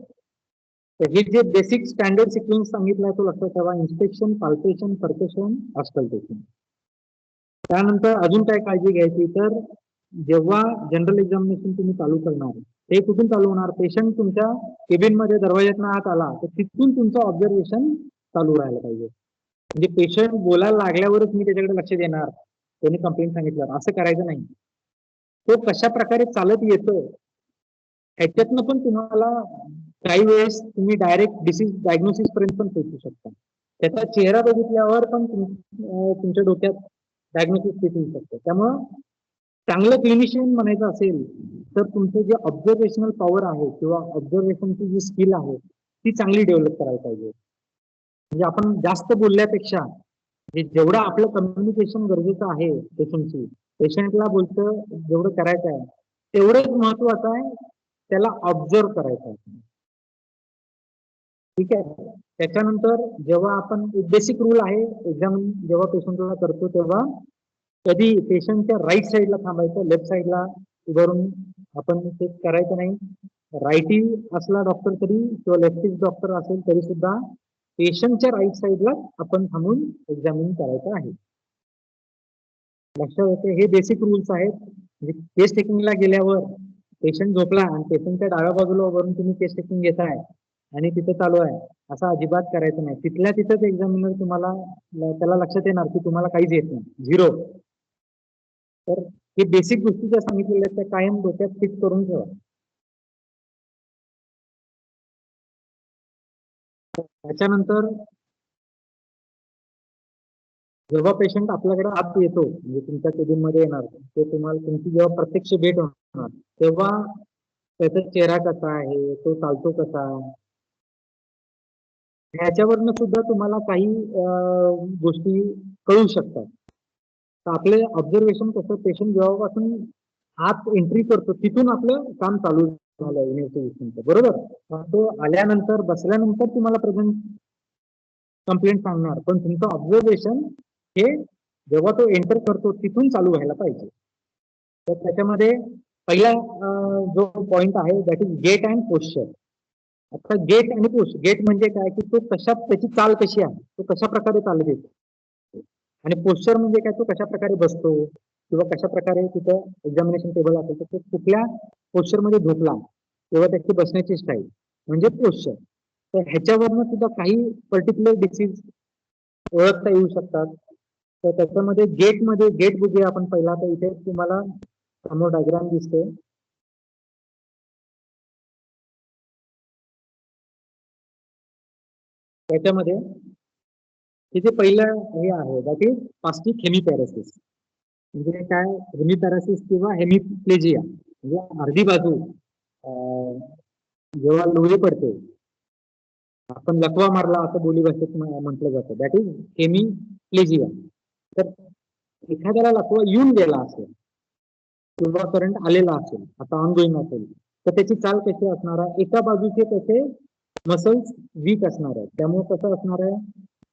तर हे जे बेसिक स्टँडर्ड सिक्वेन्स सांगितलाय तो लक्षात ठेवा. Inspection, palpation, percussion, auscultation. त्यानंतर अजून काय काळजी घ्यायची, तर जेव्हा जनरल एक्झामिनेशन तुम्ही चालू करणार, ते कुठून चालू होणार? पेशंट तुमच्या केबिन मध्ये दरवाज्यातून आत आला तर तिथून तुमचं ऑब्झर्वेशन चालू राहायला पाहिजे. म्हणजे पेशंट बोलायला लागल्यावरच मी त्याच्याकडे लक्ष देणार, त्यांनी कंप्लेंट सांगितलं असं करायचं नाही. तो कशा प्रकारे चालत येतो ह्याच्यातनं पण तुम्हाला काही वेळेस तुम्ही डायरेक्ट डिसीज डायग्नोसिस पर्यंत पण पोहोचू शकता. त्याचा चेहरा बघितल्यावर पण तुमच्या डोक्यात डायग्नोसिस येऊ शकतं. त्यामुळं चांगलं क्लिनिशियन म्हणायचं असेल तर तुमचं जे ऑब्झर्वेशनल पॉवर आहे किंवा ऑब्झर्वेशनची जी स्किल आहे ती चांगली डेव्हलप करायला पाहिजे. म्हणजे आपण जास्त बोलल्यापेक्षा जेवढं आपलं कम्युनिकेशन गरजेचं आहे पेशंटशी, पेशंटला बोलतं जेवढं करायचं आहे तेवढंच महत्वाचं आहे त्याला ऑब्झर्व करायचं आहे. ठीक आहे. त्याच्यानंतर जेव्हा आपण बेसिक रूल आहे एक्झाम जेव्हा पेशंटला करतो तेव्हा कधी पेशंटच्या राईट साईडला थांबायचं, लेफ्ट साईडला उभारून आपण ते करायचं नाही. राईटी असला डॉक्टर तरी किंवा लेफ्टिस्ट डॉक्टर असेल तरी सुद्धा पेशंटच्या राईट साईडला आपण थांबून एक्झामिन करायचं आहे. लक्षात येते. हे बेसिक रूल्स आहेत. म्हणजे केस टेकिंगला गेल्यावर पेशंट झोपला आणि पेशंटच्या डाव्या बाजूला उभारून तुम्ही केस टेकिंग घेताय आणि तिथे चालू आहे असं अजिबात करायचं नाही. तिथल्या तिथंच एक्झामिनर तुम्हाला त्याला लक्षात येणार की तुम्हाला काहीच येत नाही, 0. तर हे बेसिक गोष्टी ज्या सांगितलेल्या आहेत त्या कायम डोक्यात फिक्स करून ठेवा. त्याच्यानंतर जेव्हा पेशंट आपल्याकडे आत येतो म्हणजे तुमच्या केबिन मध्ये येणार, ते तुम्हाला तुमची जेव्हा प्रत्यक्ष भेट होणार तेव्हा त्याचा चेहरा कसा आहे, तो चालतो कसा, ह्याच्यावरनं सुद्धा तुम्हाला काही गोष्टी कळू शकतात. तर आपले ऑब्झर्वेशन कसं, पेशंट जेव्हापासून आत एंट्री करतो तिथून आपलं काम चालू झालं इन्व्हेस्टिगेशनचं. बरोबर. तो आल्यानंतर बसल्यानंतर तुम्हाला प्रेझेंट कंप्लेंट सांगणार, पण तुमचं ऑब्झर्वेशन हे जेव्हा तो एंटर करतो तिथून चालू व्हायला पाहिजे. तर त्याच्यामध्ये पहिला जो पॉइंट आहे that is get and posture. आता गेट आणि पोश्चर, गेट म्हणजे काय की तो कशा, त्याची चाल कशी आहे, तो कशा प्रकारे चालत येतो, आणि पोश्चर म्हणजे काय, तो कशा प्रकारे बसतो किंवा कशा प्रकारे तिथं एक्झामिनेशन टेबल असेल तर तो कुठल्या पोश्चर मध्ये झोपला तेव्हा त्याची बसण्याची स्टाईल म्हणजे पोश्चर. तर ह्याच्यावरनं सुद्धा काही पर्टिक्युलर डिसीज ओळखता येऊ शकतात. तर त्याच्यामध्ये गेटमध्ये, गेट बघूया आपण पहिला. तर इथे तुम्हाला समोर डायग्राम दिसते. त्याच्यामध्ये तिथे पहिलं हे आहे दॅट इज स्पास्टिक हेमिपॅरेसिस. म्हणजे काय, हेमिपॅरेसिस किंवा हेमिप्लेजिया म्हणजे अर्धी बाजू जेव्हा लोळी पडते, आपण लकवा मारला असं बोली भाषेत म्हटलं जातं, दॅट इज हेमिप्लेजिया. तर एखाद्याला लकवा येऊन गेला असेल किंवा करंट आलेला असेल, आता ऑनगोईंग असेल, तर त्याची चाल कशी असणार आहे, एका बाजूचे त्याचे मसल्स वीक असणार आहे. त्यामुळे कसं असणार आहे,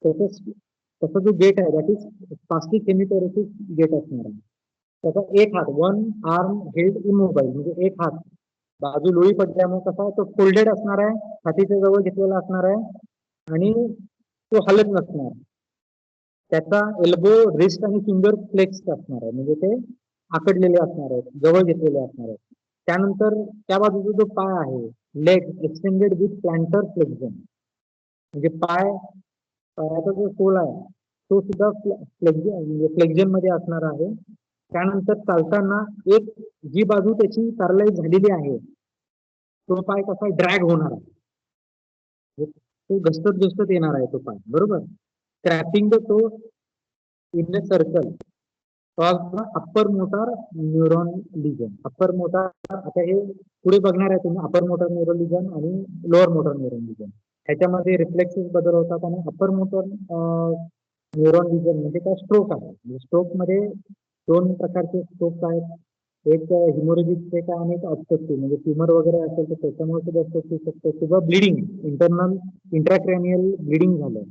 त्याचा जो गेट आहे दॅट इज स्पास्टिक हेमिपॅरेसिस गेट असणार आहे. त्याचा एक हात, वन आर्म हेल्ड इमोबाईल, म्हणजे एक हात बाजू लोळी पडल्यामुळे कसा तो फोल्डेड असणार आहे, छातीच्या जवळ घेतलेला असणार आहे आणि तो हलत नसणार. त्याचा एल्बो, रिस्ट आणि फिंगर फ्लेक्स असणार आहे, म्हणजे ते आकडलेले असणार आहेत, जवळ घेतलेले असणार आहेत. त्यानंतर त्या बाजूचा जो पाय आहे, लेग एक्सटेंडेड विथ प्लॅन्टर फ्लेक्झन, म्हणजे पायाचा जो सोल आहे तो सुद्धा फ्लेक्झन मध्ये असणार आहे. त्यानंतर चालताना एक जी बाजू त्याची पॅरालाइज झालेली आहे तो पाय कसा ड्रॅग होणार आहे, तो घसरत येणार आहे तो पाय, बरोबर. Scraping the toe in the circle upper motor neuron lesion. Upper motor, आता हे पुढे बघणार आहे तुम्ही, अप्पर मोटार न्यूरॉन लिजन आणि लोअर मोटार न्यूरॉन लिजन. ह्याच्यामध्ये रिफ्लेक्सेस बदल होतात आणि अप्पर मोटार न्यूरॉन लिजन म्हणजे काय, स्ट्रोक आहे. स्ट्रोक मध्ये दोन प्रकारचे स्ट्रोक आहेत, एक हिमोरेजिक आणि एक ऑब्स्ट्रक्टिव्ह, म्हणजे ट्युमर वगैरे असेल तर त्याच्यामुळे सुद्धा स्ट्रोक होऊ शकतो, किंवा ब्लिडिंग, इंट्राक्रॅनियल ब्लिडिंग झालं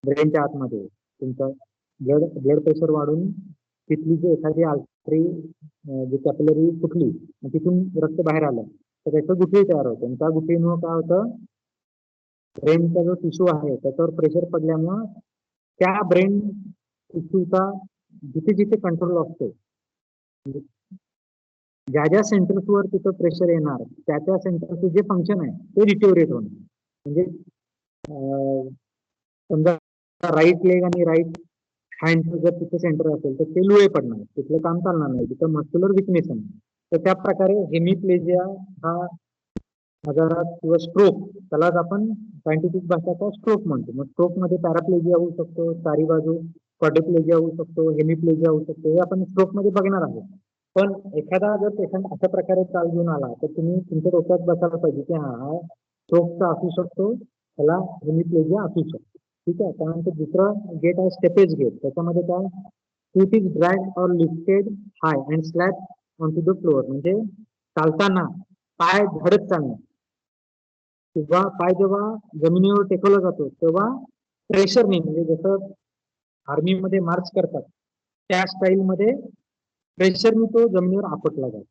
ब्रेनच्या आतमध्ये, तुमचं ब्लड प्रेशर वाढून तिथली जी एखादी आर्टरी जी कॅपिलरी फुटली आणि तिथून रक्त बाहेर आलं तर त्याचं गुठळी तयार होतं, आणि त्या गुठळीमुळे काय होतं, ब्रेनचा जो टिश्यू आहे त्याच्यावर प्रेशर पडल्यामुळं त्या ब्रेन टिश्यूचा जिथे जिथे कंट्रोल असतो, ज्या ज्या सेंटर्सवर तिथं प्रेशर येणार त्या त्या सेंटरचं जे फंक्शन आहे ते डिटोरेट होणार. म्हणजे समजा राईट लेग आणि राईट हँडचं जर तिथे सेंटर असेल तर ते लुळे पडणार, तिथलं काम चालणार नाही, तिथं मस्क्युलर विकनेस आहे. तर त्या प्रकारे हेमिप्लेजिया हा आजारात किंवा स्ट्रोक, त्यालाच आपण सायंटिफिक भाषेचा स्ट्रोक म्हणतो. मग स्ट्रोक मध्ये पॅराप्लेजिया होऊ शकतो, चारी बाजू क्वाड्रिप्लेजिया होऊ शकतो, हेमिप्लेजिया होऊ शकतो, हे आपण स्ट्रोक मध्ये बघणार आहोत. पण एखादा जर पेशंट अशा प्रकारे चाल घेऊन आला तर तुम्ही तुमच्या डोक्यात बसायला पाहिजे की हा स्ट्रोकचा असू शकतो, त्याला हेमिप्लेजिया असू शकतो. ठीक आहे. त्यानंतर दुसरं गेट आहे स्टेपेज गेट. त्याच्यामध्ये काय, foot is drag or lifted high and slap on to the floor, म्हणजे चालताना पाय धडक चालणं, किंवा पाय जेव्हा जमिनीवर टेकवला जातो तेव्हा प्रेशरने, म्हणजे जसं आर्मीमध्ये मार्च करतात त्या स्टाईलमध्ये प्रेशरने तो जमिनीवर आपटला जातो,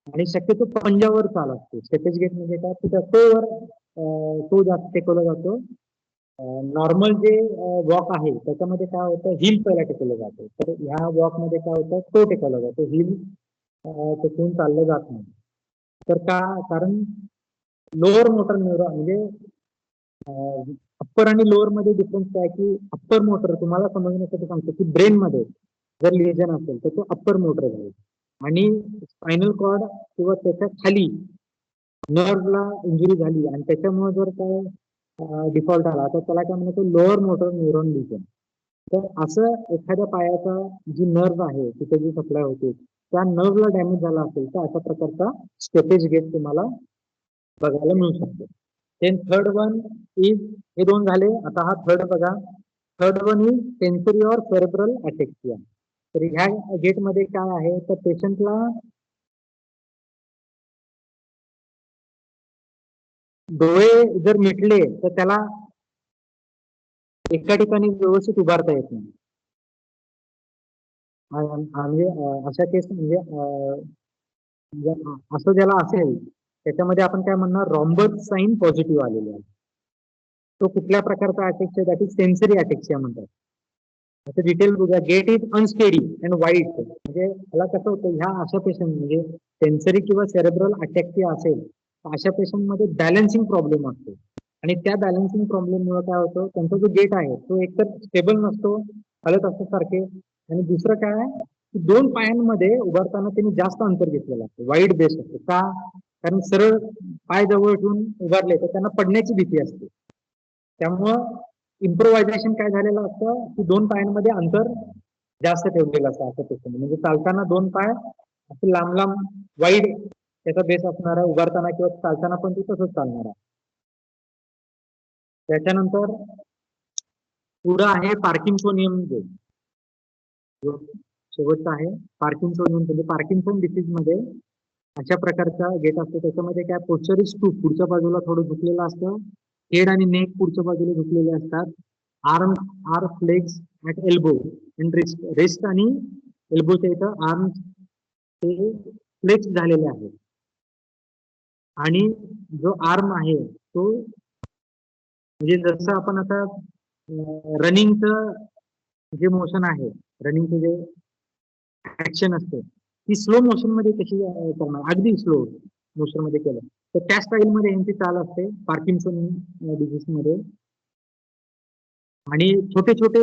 आणि शक्यतो पंजावर चाल असते. स्टेपेज गेट म्हणजे काय, तिथं टोवर तो जास्त टेकवला जातो. नॉर्मल जे वॉक आहे त्याच्यामध्ये काय होतं, हिल पहिला टेकवलं जातं, तर ह्या वॉक मध्ये काय होतं, तो टेकवला जातो, हिल टेकवून चाललं जात नाही. तर का, कारण लोअर मोटर न्यूरॉन म्हणजे अप्पर आणि लोअर मध्ये डिफरन्स काय की, अप्पर मोटर तुम्हाला समजण्यासाठी सांगतो की ब्रेन मध्ये जर लिजन असेल तर तो अप्पर मोटर जाईल, आणि स्पायनल कॉर्ड किंवा त्याच्या खाली नर्वला इंजुरी झाली आणि त्याच्यामुळे जर काय डिफॉल्ट आला तर त्याला काय म्हणतो, लोअर मोटर न्यूरॉन लिजन. तर असं एखाद्या पायाचा जी नर्व आहे तिथे जी सप्लाय होते त्या नर्वला डॅमेज झाला असेल तर अशा प्रकारचा स्टेपेज गेट तुम्हाला बघायला मिळू शकतो. देन थर्ड वन इज, हे दोन झाले. आता हा थर्ड बघा. Third one is sensory or cerebral ataxia. तर ह्या गेटमध्ये काय आहे, तर पेशंटला डोळे जर मिटले तर त्याला एका ठिकाणी व्यवस्थित उभारता येत नाही. म्हणजे अशा केस म्हणजे असं ज्याला असेल त्याच्यामध्ये आपण काय म्हणणार, रॉम्बस साईन पॉझिटिव्ह आलेले आहे. तो कुठल्या प्रकारचा अटॅक्सिया, दॅट इज सेन्सरी अटॅक्सिया म्हणतात. असं डिटेल बघूया. गेट इज अनस्टेडी अँड वाईट. म्हणजे त्याला कसं होतं, ह्या अशा पेशंट म्हणजे सेन्सरी किंवा सेरेब्रल अटॅक्सिया असेल तर अशा पेशंटमध्ये बॅलन्सिंग प्रॉब्लेम असतो, आणि त्या बॅलन्सिंग प्रॉब्लेममुळे काय होतं, त्यांचा जो गेट आहे तो एकतर स्टेबल नसतो, हलत असतो सारखे, आणि दुसरं काय आहे की दोन पायांमध्ये उभारताना त्यांनी जास्त अंतर घेतलेलं असतं, वाईड बेस असतो. का, कारण सरळ पाय जवळ ठेवून उभारले तर त्यांना पडण्याची भीती असते. त्यामुळं इम्प्रोव्हायझेशन काय झालेलं असतं की दोन पायांमध्ये अंतर जास्त ठेवलेलं असतं असं पेशंट. म्हणजे चालताना दोन पाय असे लांब लांब वाईड त्याचा बेस असणार आहे, उभारताना किंवा चालताना पण ते तसंच चालणार आहे. त्याच्यानंतर पुढं आहे पार्किन्सोनियम गेट. शेवटचा आहे पार्किन्सोनियम. म्हणजे पार्किन्सन डिसीज मध्ये अशा प्रकारचा गेट असतो. त्याच्यामध्ये काय, पोस्चर इज टू, पुढच्या बाजूला थोडं झुकलेलं असतं, हेड आणि नेक पुढच्या बाजूला झुकलेले असतात, arm legs at elbow and wrist. Wrist आणि एल्बोच्या इथं आर्म ते फ्लेक्स झालेले आहेत, आणि जो आर्म आहे तो म्हणजे जसं आपण आता रनिंगचं जे मोशन आहे, रनिंगचं जे ऍक्शन असते ती स्लो मोशन मध्ये कशी करणार, अगदी स्लो मोशन मध्ये केलं तर त्या स्टाईल मध्ये यांची चाल असते पार्किन्सन डिसीज मध्ये. आणि छोटे छोटे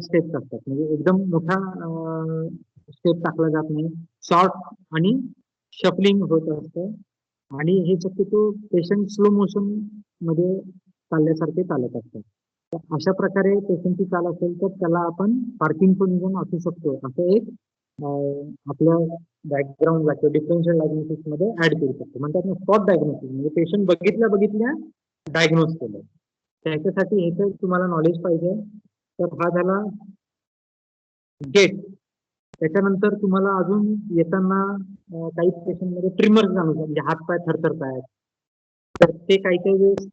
स्टेप्स असतात, म्हणजे एकदम मोठा स्टेप टाकला जात नाही, शॉर्ट आणि शफलिंग होत असतं. आणि हे शक्यतो पेशंट स्लो मोशन मध्ये चालल्यासारखे चालत असतात. तर अशा प्रकारे पेशंटची चाल असेल तर त्याला आपण पार्किन्सनिझम असू शकतो असं एक आपल्या बॅकग्राऊंडला किंवा डिफरन्शियल डायग्नोसिस मध्ये ऍड करू शकतो. म्हणतात ना स्पॉट डायग्नोसिस, म्हणजे पेशंट बघितल्या डायग्नोज केलं. त्याच्यासाठी हे तर तुम्हाला नॉलेज पाहिजे. तर हा झाला गेट. त्याच्यानंतर तुम्हाला अजून येताना काही पेशंट मध्ये ट्रिमर्स जाणवतात, म्हणजे हातपाय थरथरतायत. तर ते काही वेळेस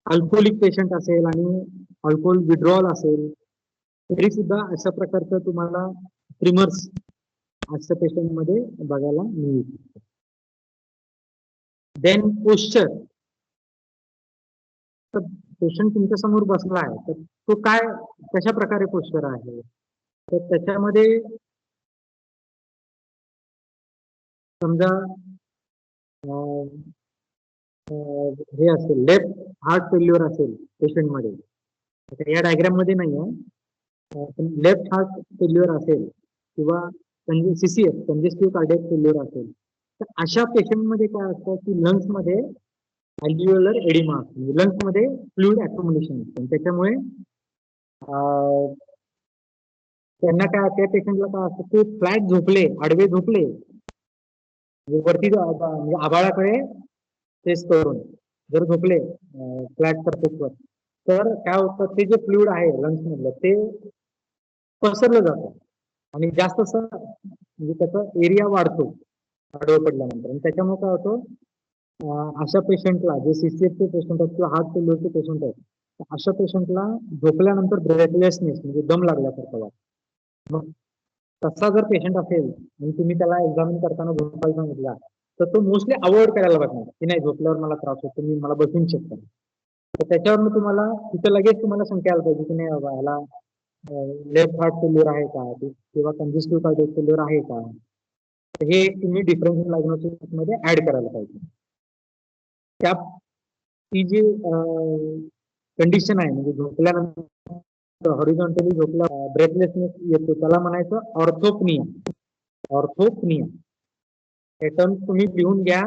अल्कोहोलिक पेशंट असेल आणि अल्कोहोल विड्रॉल असेल तरी सुद्धा अशा प्रकारचं तुम्हाला ट्रिमर्स अशा पेशंट मध्ये बघायला मिळू शकतं. Then posture. तर पेशंट तुमच्या समोर बसला आहे तर तो काय कशा प्रकारे पोश्चर आहे, तर त्याच्यामध्ये समजा हे असेल लेफ्ट हार्ट फेल्युअर असेल पेशंटमध्ये, या डायग्राम मध्ये नाही आहे, लेफ्ट हार्ट फेल्युअर असेल किंवा CCF कंजेस्टिव्ह कार्डियक फेल्युअर असेल, तर अशा पेशंटमध्ये काय असतं की लंग्समध्ये अल्व्हिओलर एडिमा असतो, म्हणजे लंग्समध्ये फ्लुइड अॅक्युम्युलेशन असतं. त्याच्यामुळे त्यांना काय त्या पेशंटला काय असतं ते फ्लॅट झोपले, आडवे झोपले, वरती म्हणजे आभाळाकडे फेस करून जर झोपले फ्लॅट सरफेसवर, तर काय होतं ते जे फ्लुइड आहे लंग्स मधलं ते पसरलं जातं आणि जास्त असं म्हणजे त्याचा एरिया वाढतो आडवं पडल्यानंतर. आणि त्याच्यामुळे काय होतं अशा पेशंटला जे CCFचे पेशंट आहेत किंवा हार्ट फेल्युअरचे पेशंट आहेत, अशा पेशंटला झोपल्यानंतर ब्रेथलेसनेस म्हणजे दम लागल्यासारखं वाटतं. मग तसा जर पेशंट असेल आणि तुम्ही त्याला एक्झामिन करताना झोपायला सांगितला तर तो मोस्टली अवॉइड करायला बघणार की नाही झोपल्यावर मला त्रास होतो, मी मला बसून शकतो. तर त्याच्यावर तुम्हाला तिथं लगेच तुम्हाला शंका यायला पाहिजे की नाही बाबा ह्याला लेफ्ट हार्ट फेल्युअर आहे का किंवा कंजेस्टिव्ह कार्डियक फेल्युअर आहे का, हे तुम्ही डिफरन्शियल डायग्नोसिस मध्ये ऍड करायला पाहिजे. त्या ती जी कंडिशन आहे म्हणजे झोपल्यानंतर हॉरिझॉन्टली झोपला ब्रेथलेसनेस येतो त्याला म्हणायचं ऑर्थोपनिया. ऑर्थोपनिया हे टर्म तुम्ही लिहून घ्या.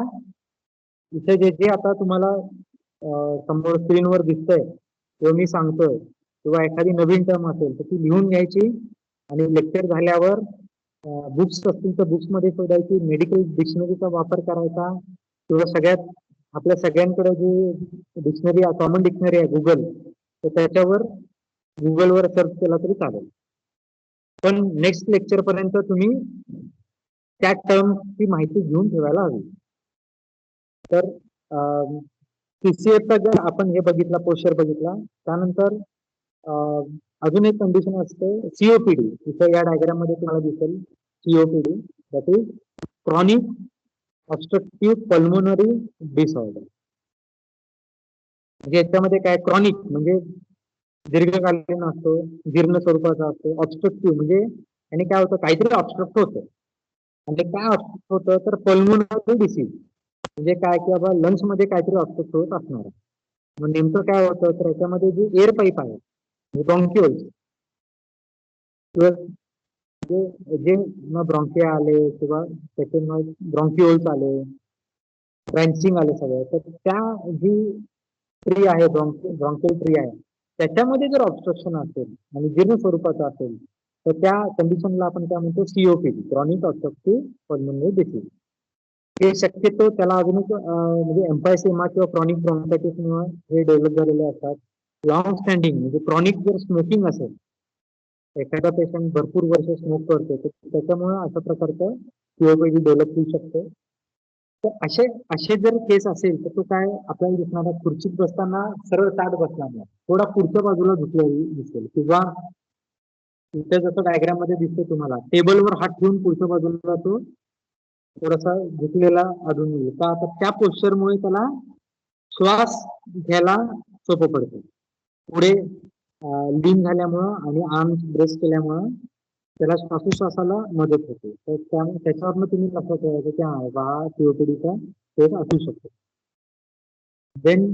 इथे जे जे आता तुम्हाला समोर स्क्रीनवर दिसतंय किंवा मी सांगतोय किंवा एखादी नवीन टर्म असेल तर ती लिहून घ्यायची आणि लेक्चर झाल्यावर बुक्स असतील तर बुक्समध्ये शोधायची, मेडिकल डिक्शनरीचा वापर करायचा किंवा सगळ्यात आपल्या सगळ्यांकडे जी डिक्शनरी कॉमन डिक्शनरी आहे गुगल, तर त्याच्यावर गुगलवर सर्च केला तरी चालेल. पण नेक्स्ट लेक्चर पर्यंत तुम्ही त्या टर्मची माहिती घेऊन ठेवायला हवी. तर CCFचा जर आपण हे बघितला पोश्चर बघितला त्यानंतर अजून एक कंडिशन असते COPD. इथं या डायग्राम मध्ये तुम्हाला दिसेल COPD, that is chronic obstructive pulmonary disorder. म्हणजे याच्यामध्ये काय क्रॉनिक म्हणजे दीर्घकालीन असतो, जीर्ण स्वरूपाचा असतो. ऑब्स्ट्रक्टिव्ह म्हणजे आणि काय होतं काहीतरी ऑब्स्ट्रक्ट होतं. म्हणजे काय ऑब्स्ट्रक्ट होतं तर पल्मोनरी डिसीज म्हणजे काय की बाबा लंग्स मध्ये काहीतरी ऑब्स्ट्रक्ट होत असणार. मग नेमकं काय होतं तर याच्यामध्ये जी एअर पाईप आहे ब्रॉन्क्युल्स किंवा जे ब्रॉन्किया आले किंवा त्याचे मग ब्रॉन्क्युल्स आले, ब्रँचिंग आले सगळे, तर त्या जी ट्री आहे ब्रॉन्कियल ट्री आहे त्याच्यामध्ये जर ऑब्स्ट्रक्शन असेल आणि जीर्ण स्वरूपाचं असेल तर त्या कंडिशनला आपण काय म्हणतो COPD, chronic obstructive pulmonary disease. हे शक्यतो त्याला अजून म्हणजे एम्फायसेमा किंवा क्रॉनिक ब्रॉन्कायटिस मुळे हे डेव्हलप झालेले असतात. लॉंग स्टँडिंग म्हणजे क्रॉनिक जर स्मोकिंग असेल, एखादा पेशंट भरपूर वर्ष स्मोक करतो तर त्याच्यामुळे अशा प्रकारचं COPD डेव्हलप होऊ शकतो. तर असे जर केस असेल तर तो काय आपल्याला दिसणार खुर्चीत बसताना सरळ ताट बसणार नाही, थोडा पुढच्या बाजूला झुकलेला दिसेल किंवा इथे जसं डायग्राम मध्ये दिसतो तुम्हाला टेबलवर हात ठेवून पुढच्या बाजूला तो थोडासा झुकलेला आढळून येईल का, तर त्या पोश्चरमुळे त्याला श्वास घ्यायला सोपं पडतं. पुढे लीन झाल्यामुळं आणि आर्म ब्रेस केल्यामुळं त्याला श्वासोश्वासाला मदत होते. तर त्याच्यावरनं तुम्ही लक्षात ठेवायचं की हा बा COPDचा केस असू शकतो. देन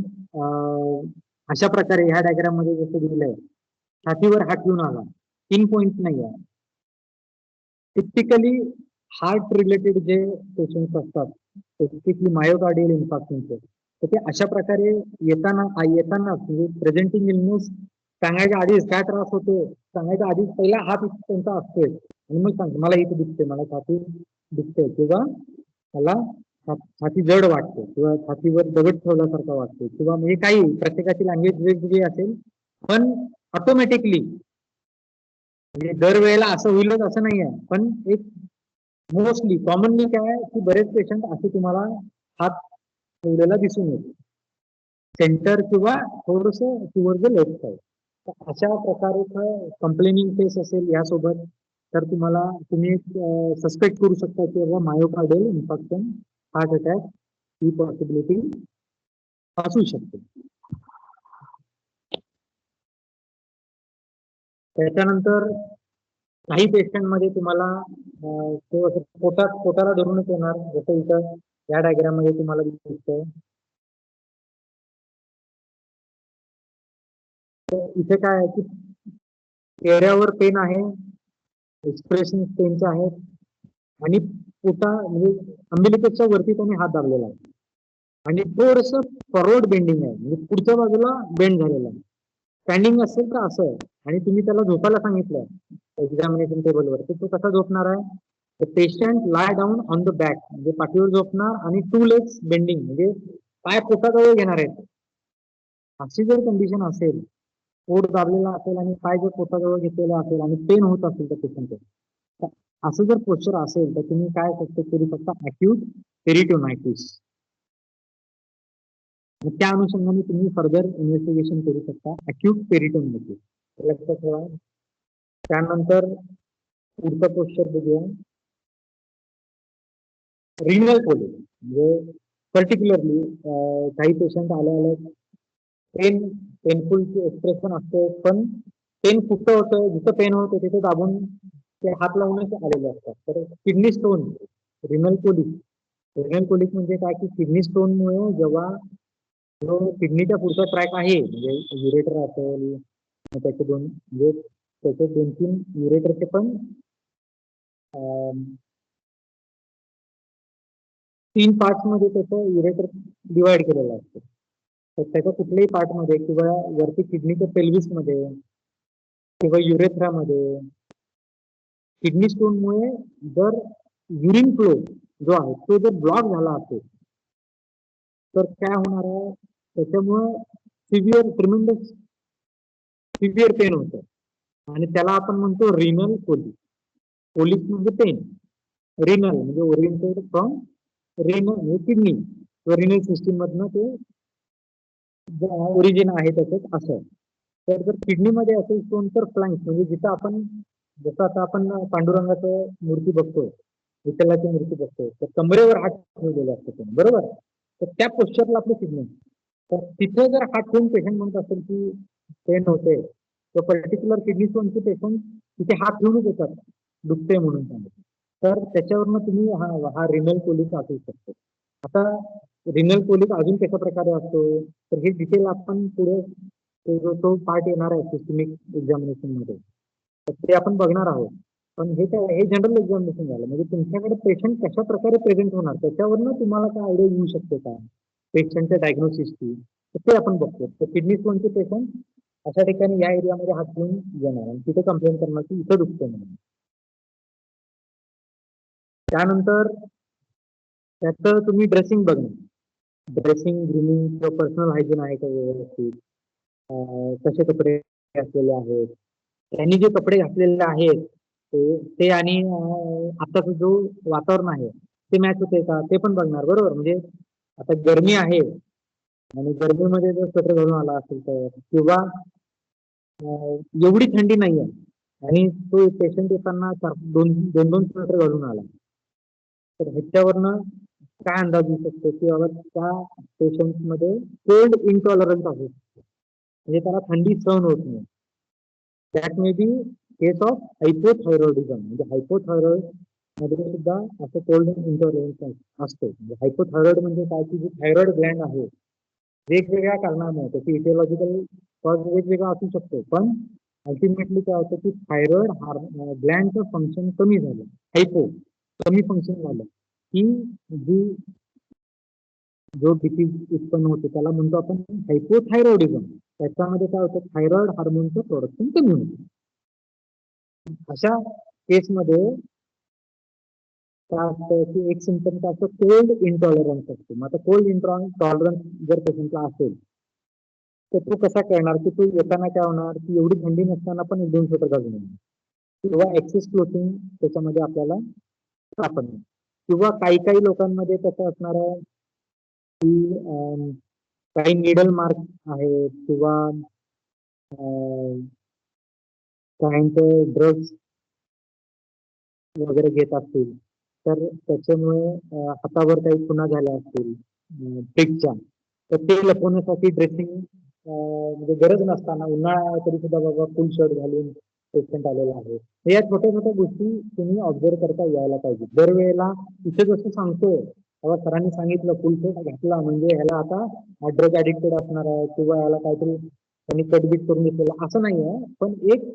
अशा प्रकारे ह्या डायग्राम मध्ये जसं दिलंय छातीवर हात ठेवून आला, 3 पॉइंट नाही आहे. टिपिकली हार्ट रिलेटेड जे पेशंट्स असतात, स्पेसिफिकली मायोकार्डियल इन्फार्क्शनचे, तर ते अशा प्रकारे येताना म्हणजे प्रेझेंटिंग इलनेस सांगायच्या आधीच काय त्रास होतो सांगायच्या आधीच पहिला हात त्यांचा असतोय आणि मग सांगतो मला इथे दुखते, मला छाती दुखते, किंवा मला छाती जड वाटते, किंवा छातीवर दगड ठेवल्यासारखं वाटते, किंवा म्हणजे काही प्रत्येकाची लँग्वेज वेगवेगळी असेल, पण ऑटोमॅटिकली म्हणजे दरवेळेला असं होईलच असं नाही आहे, पण एक मोस्टली कॉमनली काय आहे की बरेच पेशंट असे तुम्हाला हात ठेवलेला दिसून येतो सेंटर किंवा थोडस टुवर्ड द लेफ्ट साईड. अशा प्रकारे कंप्लेनिंग केस असेल यासोबत तर तुम्ही सस्पेक्ट करू शकता की बाबा मायोकार्डियल इन्फार्क्शन, हार्ट अटॅक ही पॉसिबिलिटी असू शकते. त्याच्यानंतर काही पेशंट मध्ये तुम्हाला तो असं पोटाला धरूनच येणार, जसं इथं या डायग्राम मध्ये तुम्हाला दिसतंय. इथे काय आहे की चेहऱ्यावर पेन आहे, एक्सप्रेशन पेनचे आहेत, आणि म्हणजे अंबिलिकसच्या वरती त्यांनी हात दाबलेला आहे आणि थोडस फॉरवर्ड बेंडिंग आहे, म्हणजे पुढच्या बाजूला बेंड झालेला आहे. स्टँडिंग असेल तर असं, आणि तुम्ही त्याला झोपायला सांगितलं एक्झामिनेशन टेबलवर, तर तो कसा झोपणार आहे? Patient lie down on the back, म्हणजे पाठीवर झोपणार आणि 2 legs बेंडिंग, म्हणजे पाय पोटाजवळ घेणार आहेत. अशी जर कंडिशन असेल, पोट दाबलेला असेल आणि पाय जर पोटाजवळ घेतलेला असेल आणि पेन होत असेल तर पेशंट, असं जर पोस्चर असेल तर तुम्ही काय सस्पेक्ट करू शकता? अक्यूट पेरिटोनायटिस. त्या अनुषंगाने तुम्ही फर्दर इन्व्हेस्टिगेशन करू शकता अक्यूट पेरिटोनायटिस, लक्षात ठेवा. त्यानंतर पुढचा पोस्चर बघूया, रिनल कोलिक. म्हणजे पर्टिक्युलरली काही पेशंट आले पेनफुल एक्सप्रेशन असते, पण पेन कुठं होतं, जिथं पेन होतं तिथे दाबून ते हात लावूनच आलेले असतात. तर किडनी स्टोन, रिनल कोलिक म्हणजे काय की किडनी स्टोन मुळे जेव्हा जो किडनीच्या पुढचा ट्रॅक आहे, म्हणजे युरेटर असेल, त्याचे त्याचे 2-3 युरेटरचे पण 3 पार्ट्स मध्ये त्याचं युरेटर डिवाइड केलेलं असतं. तर त्याच्या कुठल्याही पार्ट मध्ये किंवा वरती किडनीच्या पेल्विस मध्ये किंवा युरेथ्रामध्ये किडनी स्टोन मुळे जर युरिन फ्लो जो आहे तो जर ब्लॉक झाला असेल तर काय होणार आहे? त्याच्यामुळं ट्रिमेंडस सिव्हिअर पेन होतं आणि त्याला आपण म्हणतो रिनल कोलिक. कोलिक म्हणजे पेन, रिनल म्हणजे ओरिएंटेड फ्रॉम रिनल म्हणजे किडनी किंवा रिनल सिस्टीम मधनं ते ओरिजिन आहे त्याच्यात असं. तर जर किडनीमध्ये असेल स्टोन तर फ्लॅंक्स म्हणजे जसं आता आपण पांडुरंगाचं मूर्ती बघतो, विठ्ठलाची मूर्ती बघतो, तर कमरेवर हात ठेवलेला असतो बरोबर, तर त्या पोस्चरला आपली किडनी. तर तिथे जर हात ठेवून पेशंट म्हणत असेल की पेन होते, तर पर्टिक्युलर किडनी स्टोनचे पेशंट तिथे हात ठेवूनच येतात दुखते म्हणून सांगतो. तर त्याच्यावरनं तुम्ही हा रिनल कोलिक असू शकतो. आता रिनल कोलिक अजून कशा प्रकारे असतो तर हे डिटेल आपण पुढे तो पार्ट येणार आहे सिस्टमिक एक्झामिनेशन मध्ये, तर ते आपण बघणार आहोत. पण हे जनरल एक्झामिनेशन झालं, म्हणजे तुमच्याकडे पेशंट कशा प्रकारे प्रेझेंट होणार त्याच्यावरनं तुम्हाला काय आयडिया येऊ शकते का पेशंटच्या डायग्नोसिसची, तर ते आपण बघतो. तर किडनी स्टोनचे पेशंट अशा ठिकाणी या एरियामध्ये हात घेऊन येणार आणि तिथे कंप्लेंट करणार की इथं दुखते म्हणून. त्यानंतर त्याचं तुम्ही ड्रेसिंग बघणार, ड्रेसिंग, ग्रूमिंग किंवा पर्सनल हायजीन आहे का व्यवस्थित, कसे कपडे घातलेले आहेत, त्यांनी जे कपडे घातलेले आहेत ते आणि आताचं जो वातावरण आहे ते मॅच होते का ते पण बघणार बरोबर. म्हणजे आता गरमी आहे आणि गरमीमध्ये जर स्वेटर घालून आला असेल तर, किंवा एवढी थंडी नाही आहे आणि तो पेशंट येताना दोन स्वेटर घालून आला, तर ह्याच्यावरनं काय अंदाज येऊ शकतो की बाबा त्या पेशंट मध्ये कोल्ड इनटॉलरन्स असू शकतो, म्हणजे त्याला थंडी सहन होत नाही. That may B case of hypothyroidism, म्हणजे हायपोथायरॉइड मध्ये सुद्धा असं कोल्ड इनटॉलरन्स असतो. म्हणजे हायपोथायरॉइड म्हणजे काय की जी थायरॉइड ग्लँड आहे वेगवेगळ्या कारणामुळे त्याची इथिओलॉजिकल कॉज वेगवेगळा असू शकतो, पण अल्टिमेटली काय होतं की थायरॉइड ग्लँडचं फंक्शन कमी झालं, हायपो, कमी फंक्शन झालं की जी जो डिसीज उत्पन्न होते त्याला म्हणतो आपण हायपोथायरॉइडिझम. त्याच्यामध्ये काय होतं, थायरॉइड हार्मोनचं प्रोडक्शन कमी होतं. अशा केसमध्ये काय असतं की एक सिम्पटम काय असतं, कोल्ड इंटॉलरन्स असतो. मग आता कोल्ड इंटॉलरन्स जर पेशंटला असेल तर तो कसा कळणार की तो येताना काय होणार की एवढी थंडी नसताना पण 1-2 स्वेटर घालून येणार किंवा एक्सेस क्लोथिंग त्याच्यामध्ये आपल्याला सापडणार. किंवा काही काही लोकांमध्ये कसं असणार आहे की काही निडल मार्क आहेत किंवा काहींचे ड्रग्स वगैरे घेत असतील तर त्याच्यामुळे हातावर काही खुणा झाल्या असतील पिकच्या, तर ते लपवण्यासाठी ड्रेसिंग म्हणजे गरज नसताना उन्हाळा तरी सुद्धा बाबा फुल शर्ट घालून पेशंट आलेला आहे. या छोट्या छोट्या गोष्टी तुम्ही ऑब्झर्व करता यायला पाहिजे. दरवेळेला इथे जसं सांगतोय तेव्हा सरांनी सांगितलं फुल शर्ट घातला म्हणजे ह्याला आता ड्रग ऍडिक्टेड असणार आहे किंवा ह्याला काहीतरी त्यांनी कटबीट करून घेतलेलं असं नाही आहे. पण एक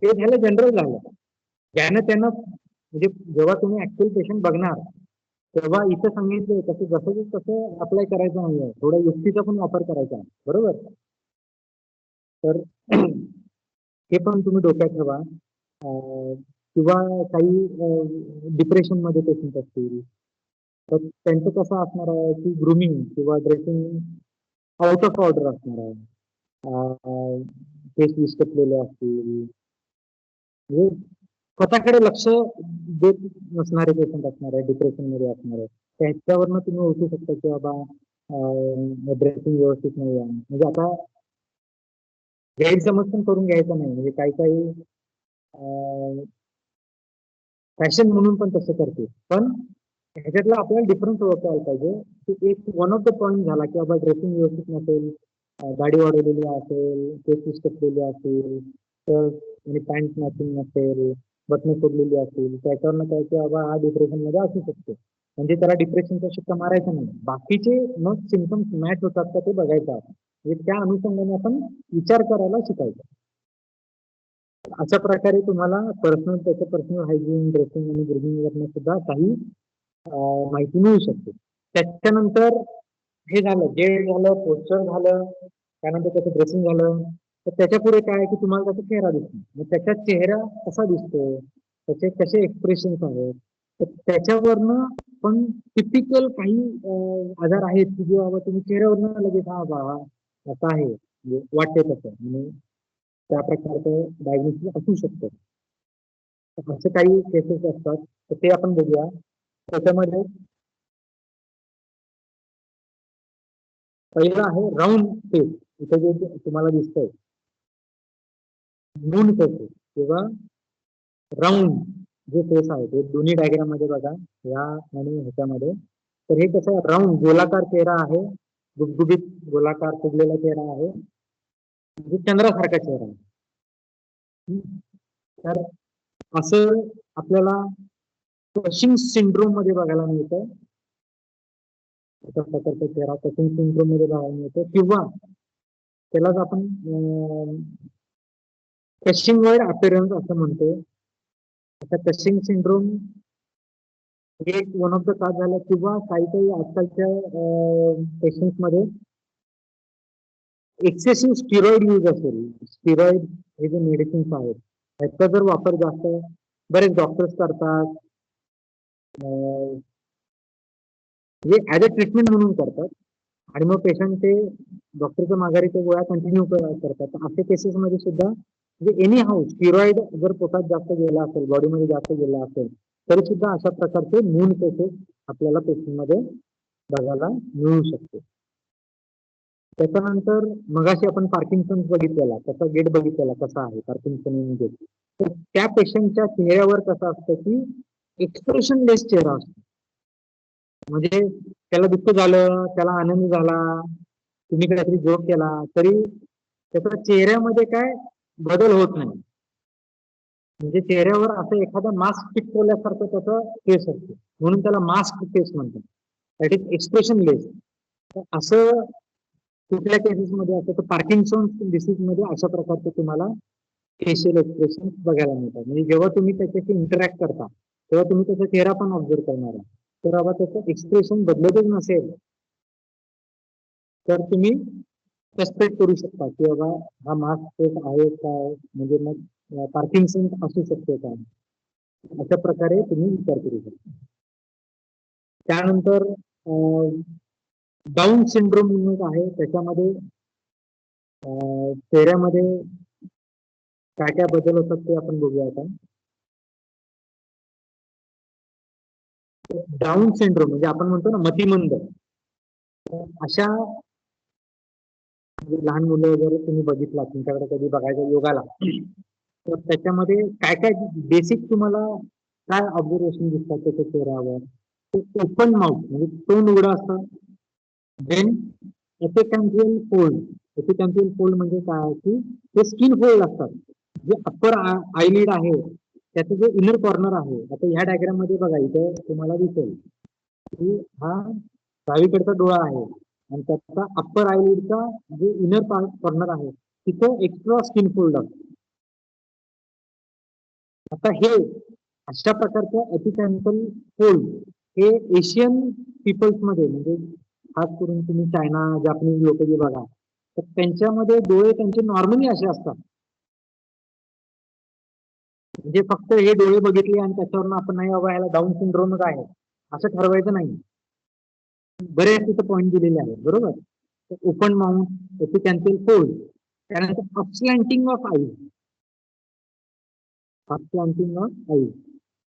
ते झालं जनरल झालं, ज्यानं त्यांना म्हणजे जेव्हा तुम्ही ऍक्च्युअल पेशंट बघणार तेव्हा इथं सांगितलं तसं जसं तसं अप्लाय करायचं नाहीये, थोडा युक्तीचा पण वापर करायचा आहे. बरोबर. तर हे पण तुम्ही डोक्यात ठेवा. किंवा काही डिप्रेशन मध्ये पेशंट असतील तर त्यांचं कसं असणार आहे की ग्रुमिंग किंवा ड्रेसिंग आउट ऑफ ऑर्डर असणार आहे. केस विस्कटलेले असतील, म्हणजे स्वतःकडे लक्ष देत नसणारे पेशंट असणार आहे, डिप्रेशन मध्ये असणार आहे. त्याच्यावरनं तुम्ही ओळखू शकता की बाबा ड्रेसिंग व्यवस्थित नाही आहे. म्हणजे आता गैरसमज पण करून घ्यायचा नाही. म्हणजे काही काही फॅशन म्हणून पण तसं करते. पण ह्याच्यातला आपल्याला डिफरन्स ओळखायला पाहिजे की एक वन ऑफ द पॉईंट झाला की बाबा ड्रेसिंग व्यवस्थित नसेल, दाढी वाढवलेली असेल, केस विस्कटलेली असेल तर आणि पॅन्ट मॅचिंग नसेल, बटणं सोडलेली असेल, त्याच्यावरनं काय की बाबा हा डिप्रेशन मध्ये असू शकतो. म्हणजे त्याला डिप्रेशनचा शिक्का मारायचा नाही. बाकीचे मग सिम्पटम्स मॅच होतात का ते बघायचं आहे. म्हणजे त्या अनुषंगाने आपण विचार करायला शिकायचं. अशा प्रकारे तुम्हाला पर्सनल हायजीन, ड्रेसिंग आणि ग्रुमिंग वरनं सुद्धा काही माहिती मिळू शकते. त्याच्यानंतर हे झालं, जेल झालं, पोस्चर झालं, त्यानंतर त्याचं ड्रेसिंग झालं. तर त्याच्या पुढे काय आहे की तुम्हाला त्याचा चेहरा दिसतो. मग त्याचा चेहरा कसा दिसतो, त्याचे कसे एक्सप्रेशन्स आहेत, तर त्याच्यावरनं पण टिपिकल काही आजार आहेत की जे बाबा तुम्ही चेहऱ्यावरनं लगेच हा बाबा असं आहे म्हणजे वाटते तसं आणि त्या प्रकारचं डायग्नोसिस असू शकतं. असे काही केसेस असतात तर ते आपण बघूया. त्याच्यामध्ये पहिलं आहे राऊंड फेस. इथे जे तुम्हाला दिसतंय मून फेस किंवा राऊंड जे फेस आहे ते दोन्ही डायग्राम मध्ये बघा, या आणि ह्याच्यामध्ये. तर हे कसं राऊंड गोलाकार चेहरा आहे, गुबगुबीत गोलाकार फुगलेला चेहरा आहे, म्हणजे चंद्रासारखा चेहरा आहे. तर असं आपल्याला कशिंग सिंड्रोम मध्ये बघायला मिळतं. अशा प्रकारचा चेहरा कशिंग सिंड्रोम मध्ये बघायला मिळतो किंवा त्यालाच आपण कशिंगवर्ड अपीअरन्स असं म्हणतो. आता कशिंग सिंड्रोम हे एक वन ऑफ द काज झालं किंवा काही काही आजकालच्या पेशंट मध्ये एक्सेसिव्ह स्टिरॉइड यूज असेल. स्टिरॉइड हे जे मेडिसिन्स आहेत त्याचा जर वापर जास्त बरेच डॉक्टर्स करतात, म्हणजे ऍज अ ट्रीटमेंट म्हणून करतात आणि मग पेशंट ते डॉक्टरच्या माघारी ते गोळ्या कंटिन्यू करतात. तर अशा केसेसमध्ये सुद्धा म्हणजे एनी हाऊ स्टिरॉइड जर पोटात जास्त गेला असेल, बॉडीमध्ये जास्त गेला असेल तरी सुद्धा अशा प्रकारचे मून केसेस आपल्याला पेशंटमध्ये बघायला मिळू शकते. त्याच्यानंतर मगाशी आपण पार्किन्सन बघितलेला, त्याचा गेट बघितलेला कसा आहे पार्किन्सन गेट. तर त्या पेशंटच्या चेहऱ्यावर कसं असतं की एक्सप्रेशन लेस चेहरा असतो. म्हणजे त्याला दुःख झालं, त्याला आनंद झाला, तुम्ही काहीतरी जोक केला तरी त्याच्या चेहऱ्यामध्ये काय बदल होत नाही. म्हणजे चेहऱ्यावर असं एखादा मास्क चिटकवल्यासारखं त्याचं फेस असतो, म्हणून त्याला मास्क फेस म्हणतात. दॅट इज एक्सप्रेशन लेस. असं कुठल्या केसेस मध्ये असतं तर पार्किन्सन डिसीज मध्ये अशा प्रकारचे तुम्हाला फेशियल एक्सप्रेशन बघायला मिळतात. म्हणजे जेव्हा तुम्ही त्याच्याशी इंटरॅक्ट करता तेव्हा तुम्ही त्याचा चेहरा पण ऑब्झर्व करणार आहे. तर बाबा त्याचं एक्सप्रेशन बदलतच नसेल तर तुम्ही सस्पेक्ट करू शकता की बाबा हा मास्क फेस आहे काय, म्हणजे मग पार्किन्सन असू शकते काय, अशा प्रकारे तुम्ही विचार करू शकता. त्यानंतर डाऊन सिंड्रोम म्हणून एक आहे, त्याच्यामध्ये चेहऱ्यामध्ये काय काय बदल होतात ते आपण बघूया आता. डाऊन सिंड्रोम म्हणजे आपण म्हणतो ना मतिमंद, अशा लहान मुलं वगैरे तुम्ही बघितला, तुमच्याकडे कधी बघायचा योग आला तर त्याच्यामध्ये काय काय बेसिक तुम्हाला काय ऑब्झर्वेशन दिसतात त्याच्या चेहऱ्यावर. ओपन माउथ म्हणजे तोंड उघडं असतं. Then epicanthal fold. Epicanthal fold म्हणजे काय की ते स्किन फोल्ड असतात. जे अप्पर आयलिड आहे त्याचं जे इनर कॉर्नर आहे, आता ह्या डायग्राम मध्ये बघा इथे तुम्हाला दिसेल की हा डावीकडचा डोळा आहे आणि त्याचा अप्पर आयलिडचा जे इनर कॉर्नर आहे तिथं एक्स्ट्रा स्किन फोल्ड असतो. आता हे अशा प्रकारचं एपिकॅम्पियल फोल्ड हे एशियन पीपल्स मध्ये, म्हणजे खास करून तुम्ही चायना जापनीज लोक जे बघा तर त्यांच्यामध्ये डोळे त्यांचे नॉर्मली असे असतात. म्हणजे फक्त हे डोळे बघितले आणि त्याच्यावरून आपण नाही बाबा ह्याला डाऊन सिंड्रोमच आहे असं ठरवायचं नाही. बरेच तिथं पॉईंट दिलेले आहेत बरोबर. ओपन माउथ, एपिकॅम्पियल फोल्ड, त्यानंतर अपस्लॅन्टिंग ऑफ आईज. अपस्लॅन्टिंग ऑफ आईज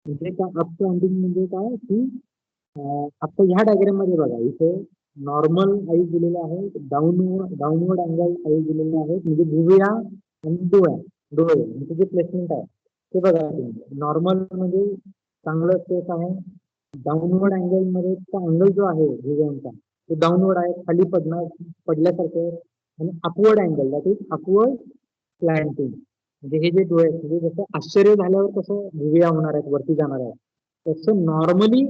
म्हणजे काय? अपस्लॅन्टिंग म्हणजे काय की आता ह्या डायग्राम मध्ये बघा इथे नॉर्मल आईज दिलेले आहेत, डाऊनवर्ड अँगल आईज दिलेले आहेत, म्हणजे भुवया आणि डोळे म्हणजे जे प्लेसमेंट आहे ते बघा तुम्ही. नॉर्मल म्हणजे चांगलं स्पेस आहे. डाऊनवर्ड अँगल मध्ये अँगल जो आहे भुवयांचा तो डाऊनवर्ड आहे, खाली पडल्यासारखे. आणि upward angle that is upward slanting म्हणजे हे जे डोळे आहेत म्हणजे जसं आश्चर्य झाल्यावर कसं भुवया होणार आहेत, वरती जाणार आहे, तसं नॉर्मली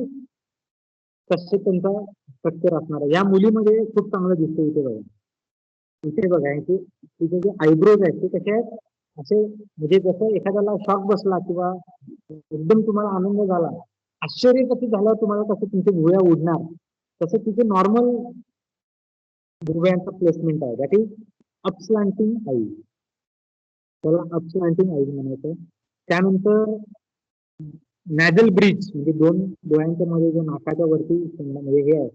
तसे त्यांचा स्ट्रक्चर असणार आहे. या मुलीमध्ये खूप चांगलं दिसतं. इथे बघा तिथे जे आयब्रोज आहेत ते कसे आहेत असे, म्हणजे जसं एखाद्याला शॉक बसला किंवा एकदम तुम्हाला आनंद झाला, आश्चर्य कसं झालं तुम्हाला, कसं तुमचे भुवया उडणार, तसं तिथे नॉर्मल भुवयांचं प्लेसमेंट आहे. That is upslanting eyes. त्याला अपस्लॅन्टिंग आईज म्हणायचं. त्यानंतर नॅझल ब्रिज म्हणजे दोन डोळ्यांच्या मध्ये जो नाकाच्या वरती म्हणजे हे आहे,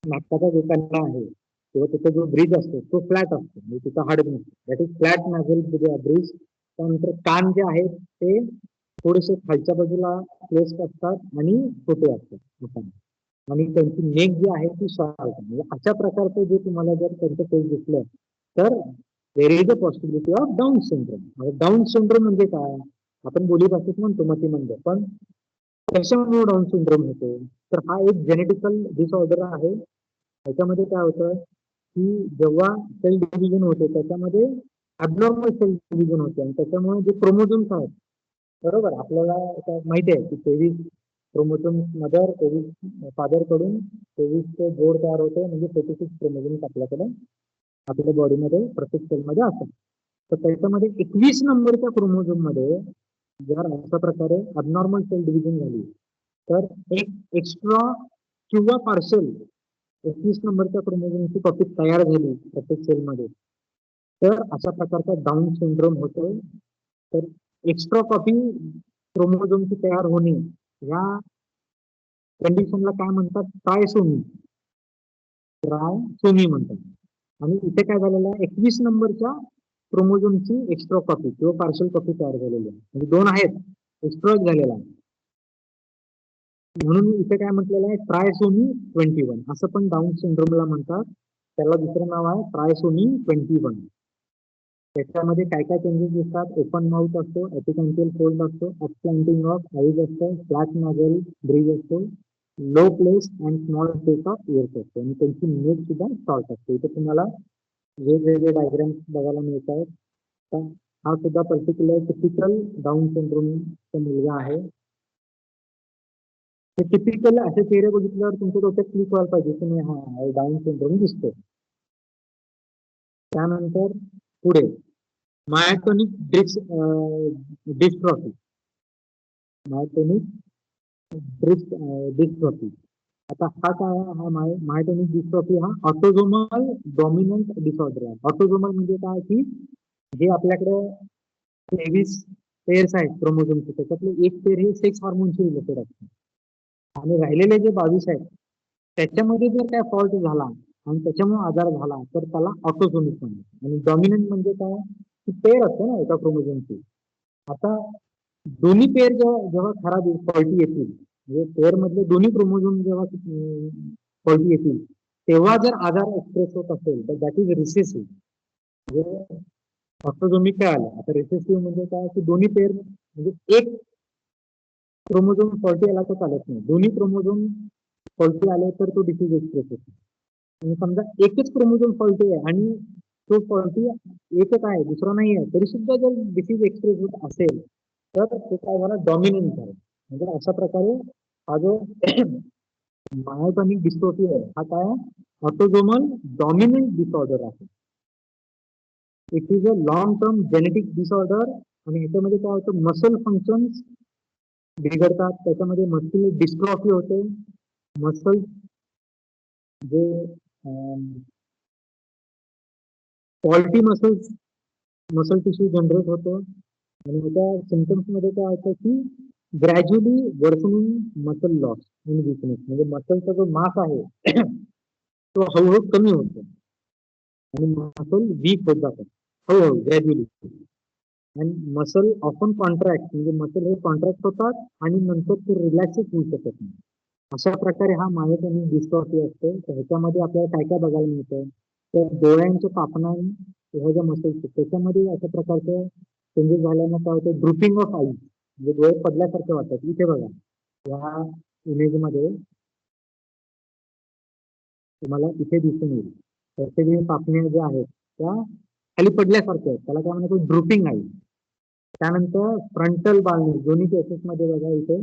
नाकाचा जो कन्ना आहे किंवा त्याचा जो ब्रिज असतो तो फ्लॅट असतो, म्हणजे तिचा हाड नसतो. That is flat nasal bridge. त्यानंतर कान जे आहेत ते थोडेसे खालच्या बाजूला प्लेस्ड असतात आणि छोटे असतात, आणि त्यांची नेक जी आहे ती शॉर्ट. म्हणजे अशा प्रकारचं जे तुम्हाला जर त्यांचं फेस दिसलं तर there is a possibility of down syndrome. Down syndrome म्हणजे काय? आपण बोली भाषेत म्हणतो मतिमंद, पण कशामुळे डाऊन सिंड्रोम होतो? तर हा एक जेनेटिकल डिसऑर्डर आहे. त्याच्यामध्ये काय होतं की जेव्हा सेल डिव्हिजन होते त्याच्यामध्ये ॲबनॉर्मल सेल डिव्हिजन होते आणि त्याच्यामुळे जे क्रोमोझोम्स आहेत बरोबर, आपल्याला माहिती आहे की 23 क्रोमोझोम्स मदर 23 फादर कडून 23 जोड तयार होते, म्हणजे 36 क्रोमोझोम्स आपल्या बॉडीमध्ये प्रत्येक सेलमध्ये असतात. तर त्याच्यामध्ये 21 नंबरच्या क्रोमोझोम मध्ये जर अशा प्रकारे अबनॉर्मल सेल डिव्हिजन झाली तर एक एक्स्ट्रा किंवा पार्शल 21 नंबरच्या क्रोमोझोमची कॉपी तयार झाली प्रत्येक सेलमध्ये, तर अशा प्रकारचा डाऊन सिंड्रोम होतो. तर एक्स्ट्रा कॉपी क्रोमोझोमची तयार होणे या कंडिशनला काय म्हणतात? ट्रायसोमी म्हणतात. आणि इथे काय झालेलं आहे, 21 नंबरच्या क्रोमोझोमची एक्स्ट्रा कॉपी किंवा पार्शल कॉपी तयार झालेली आहे, म्हणजे दोन आहेत, एक्स्ट्रा झालेला आहे. म्हणून इथे काय म्हटलेलं आहे, ट्रायसोमी 21 असं पण डाऊन सिंड्रोमला म्हणतात. त्याला दुसरं नाव आहे ट्रायसोमी 21. त्याच्यामध्ये काय काय चेंजेस दिसतात? ओपन माउथ असतो, एपिकॅम्पियल फोल्ड असतो, अपस्लॅन्टिंग ऑफ आईज असतो, फ्लॅट नॅझल ब्रिज असतो, low place and small space of years असतो, आणि त्यांची नेक सुद्धा शॉर्ट असते. इथे तुम्हाला वेगवेगळे डायग्राम्स बघायला मिळत आहेत. हा सुद्धा पर्टिक्युलर टिपिकल डाऊन सिंड्रोमचा मुलगा आहे. टिपिकल असे चेहरे बघितल्यावर तुमच्या डोक्यात क्लिक व्हायला पाहिजे की नाही, हा डाऊन सिंड्रोम दिसतो. त्यानंतर पुढे मायोटोनिक डिस्ट्रॉफी. Myotonic dystrophy. आता हा काय आहे? हा मायोटोनिक डिस्ट्रॉफी हा ऑटोझोमल डॉमिनंट डिसऑर्डर आहे. ऑटोझोमल म्हणजे काय की जे आपल्याकडे 23 पेअर्स आहेत क्रोमोझोमचे, त्याच्यातले एक पेअर हे सेक्स हॉर्मोनशी रिलेटेड असते आणि राहिलेले जे 22 आहेत त्याच्यामध्ये जर काय फॉल्ट झाला आणि त्याच्यामुळे आजार झाला तर त्याला ऑटोझोमिक म्हणतात. आणि डॉमिनंट म्हणजे काय की पेअर असते ना एका क्रोमोझोमची. आता दोन्ही पेअर जेव्हा खराब फॉल्टी येतील, म्हणजे पेअर मधले दोन्ही क्रोमोझोम जेव्हा फॉल्टी येतील, तेव्हा जर आजार एक्सप्रेस होत असेल तर दॅट इज रिसेसिव्ह. म्हणजे ऑटोझोमिक काय आलं, आता रिसेसिव्ह म्हणजे काय की दोन्ही पेअर म्हणजे एक क्रोमोझोम फॉल्टी आला तर चालत नाही, दोन्ही क्रोमोझोम फॉल्टी आले तर तो डिसीज एक्सप्रेस होतो. आणि समजा एकच क्रोमोझोम फॉल्टी आहे आणि तो फॉल्टी एकच आहे, दुसरा नाही आहे, तरी सुद्धा जर डिसीज एक्सप्रेस होत असेल तर ते काय झालं, डॉमिनंट आहे. म्हणजे अशा प्रकारे हा जो मायोटोनिक डिस्ट्रोफी आहे हा काय ऑटोझोमल डॉमिनंट डिसऑर्डर आहे. It is a long term genetic disorder आणि ह्याच्यामध्ये काय होतं, मसल फंक्शन्स बिघडतात, त्याच्यामध्ये मसल डिस्ट्रॉफी होते, मसल जे फॉल्टी मसल टिश्यू जनरेट होतो आणि त्या सिम्पटम्स मध्ये काय होतं की gradually worsening muscle loss in weakness, म्हणजे मसलचा जो मास आहे तो हळूहळू कमी होतो आणि मसल वीक होत जातात हळूहळू ग्रॅज्युअली. आणि मसल ऑफन कॉन्ट्रॅक्ट, म्हणजे मसल हे कॉन्ट्रॅक्ट होतात आणि नंतर ते रिलॅक्सच होऊ शकत नाही. अशा प्रकारे हा मायोटोनिक डिस्ट्रॉफी असते. तर ह्याच्यामध्ये आपल्याला काय काय बघायला मिळतं, तर डोळ्यांच्या पापणा ह्या ज्या मसल्स त्याच्यामध्ये अशा प्रकारचे चेंजेस झाल्यानं काय होतं, ड्रुपिंग ऑफ आईज, म्हणजे डोळे पडल्यासारखे वाटतात. इथे बघा या इमेजमध्ये तुम्हाला इथे दिसून येईल त्याचे जे पापण्या ज्या आहेत त्या खाली पडल्यासारख्या आहेत, त्याला काय म्हणतो ड्रुपिंग आईज. त्यानंतर फ्रंटल बाल्डनेस, दोन्ही केसेस मध्ये बघा इथे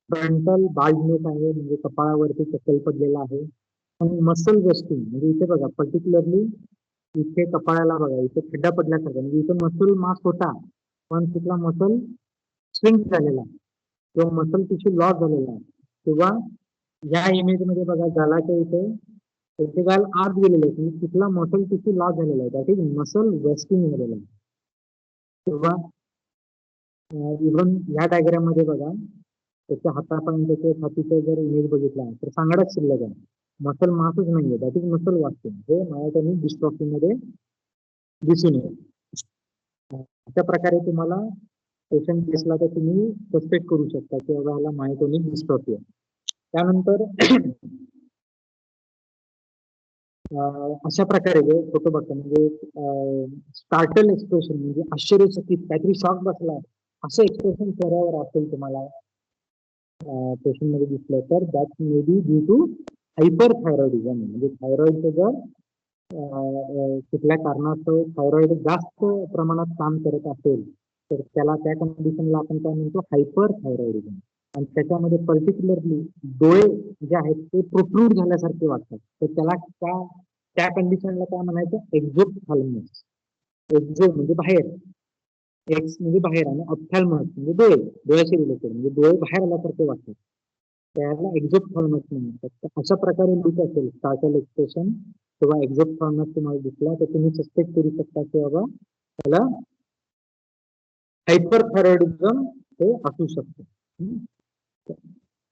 फ्रंटल बाल्डनेस आहे, म्हणजे कपाळावरती चक्कल पडलेला आहे. आणि मसल वेस्टिंग, म्हणजे इथे बघा पर्टिक्युलरली इथे कपाळाला बघा इथे खड्डा पडल्यासारखा, म्हणजे इथे मसल मास होता पण तिथला मसल स्विंग झालेला किंवा मसल टिश्यू लॉस झालेला आहे. किंवा या इमेज मध्ये बघा गालाच्या इथे गाल आत गेलेलं आहे, म्हणजे तिथला मसल टिश्यू लॉस झालेला आहे, दॅट इज मसल वेस्टिंग झालेला आहे. किंवा इव्हन या डायग्राम मध्ये बघा त्याच्या हातापर्यंत छातीचा जर इमेज बघितला तर सांगाडाच शिल्लक आहे, मसल मासच नाहीये, दॅट इज मसल वास्टिंग. हे मायोटोनिक डिस्ट्रॉफी मध्ये दिसून येईल. अशा प्रकारे तुम्हाला पेशंट दिसला तर तुम्ही सस्पेक्ट करू शकता की बाबा ह्याला मायोटोनिक डिस्ट्रॉफी आहे. त्यानंतर अशा प्रकारे फोटो बघता म्हणजे स्टार्टल एक्सप्रेशन, म्हणजे आश्चर्यचकित काहीतरी शॉक बसला असं एक्सप्रेशन चेहऱ्यावर असेल तुम्हाला पेशंट मध्ये दिसलं तर that may be due to hyperthyroidism. म्हणजे थायरॉइडचं जर कुठल्या कारणास्तव थायरॉइड जास्त प्रमाणात काम करत असेल तर त्याला त्या कंडिशनला आपण काय म्हणतो हायपर थायरॉइडिझम. आणि त्याच्यामध्ये पर्टिक्युलरली डोळे जे आहेत ते प्रोट्रूड झाल्यासारखे वाटतात, तर त्याला त्या कंडिशनला काय म्हणायचं एक्झोप्थॅल्मस. एक्झो म्हणजे बाहेर, एक्स म्हणजे बाहेर आणि ऑप्थॅल्मस म्हणजे डोळ्याशी रिलेटेड, म्हणजे डोळे बाहेर आल्यासारखे वाटतात, त्याला एक्झोप्थॅल्मस म्हणतात. तर अशा प्रकारे लुक असेल स्टार्टल एक्सप्रेशन किंवा एक्झोप्थॅल्मस तुम्हाला दिसला तर तुम्ही सस्पेक्ट करू शकता की बाबा त्याला हायपरथायरॉइडिझम हे असू शकतं.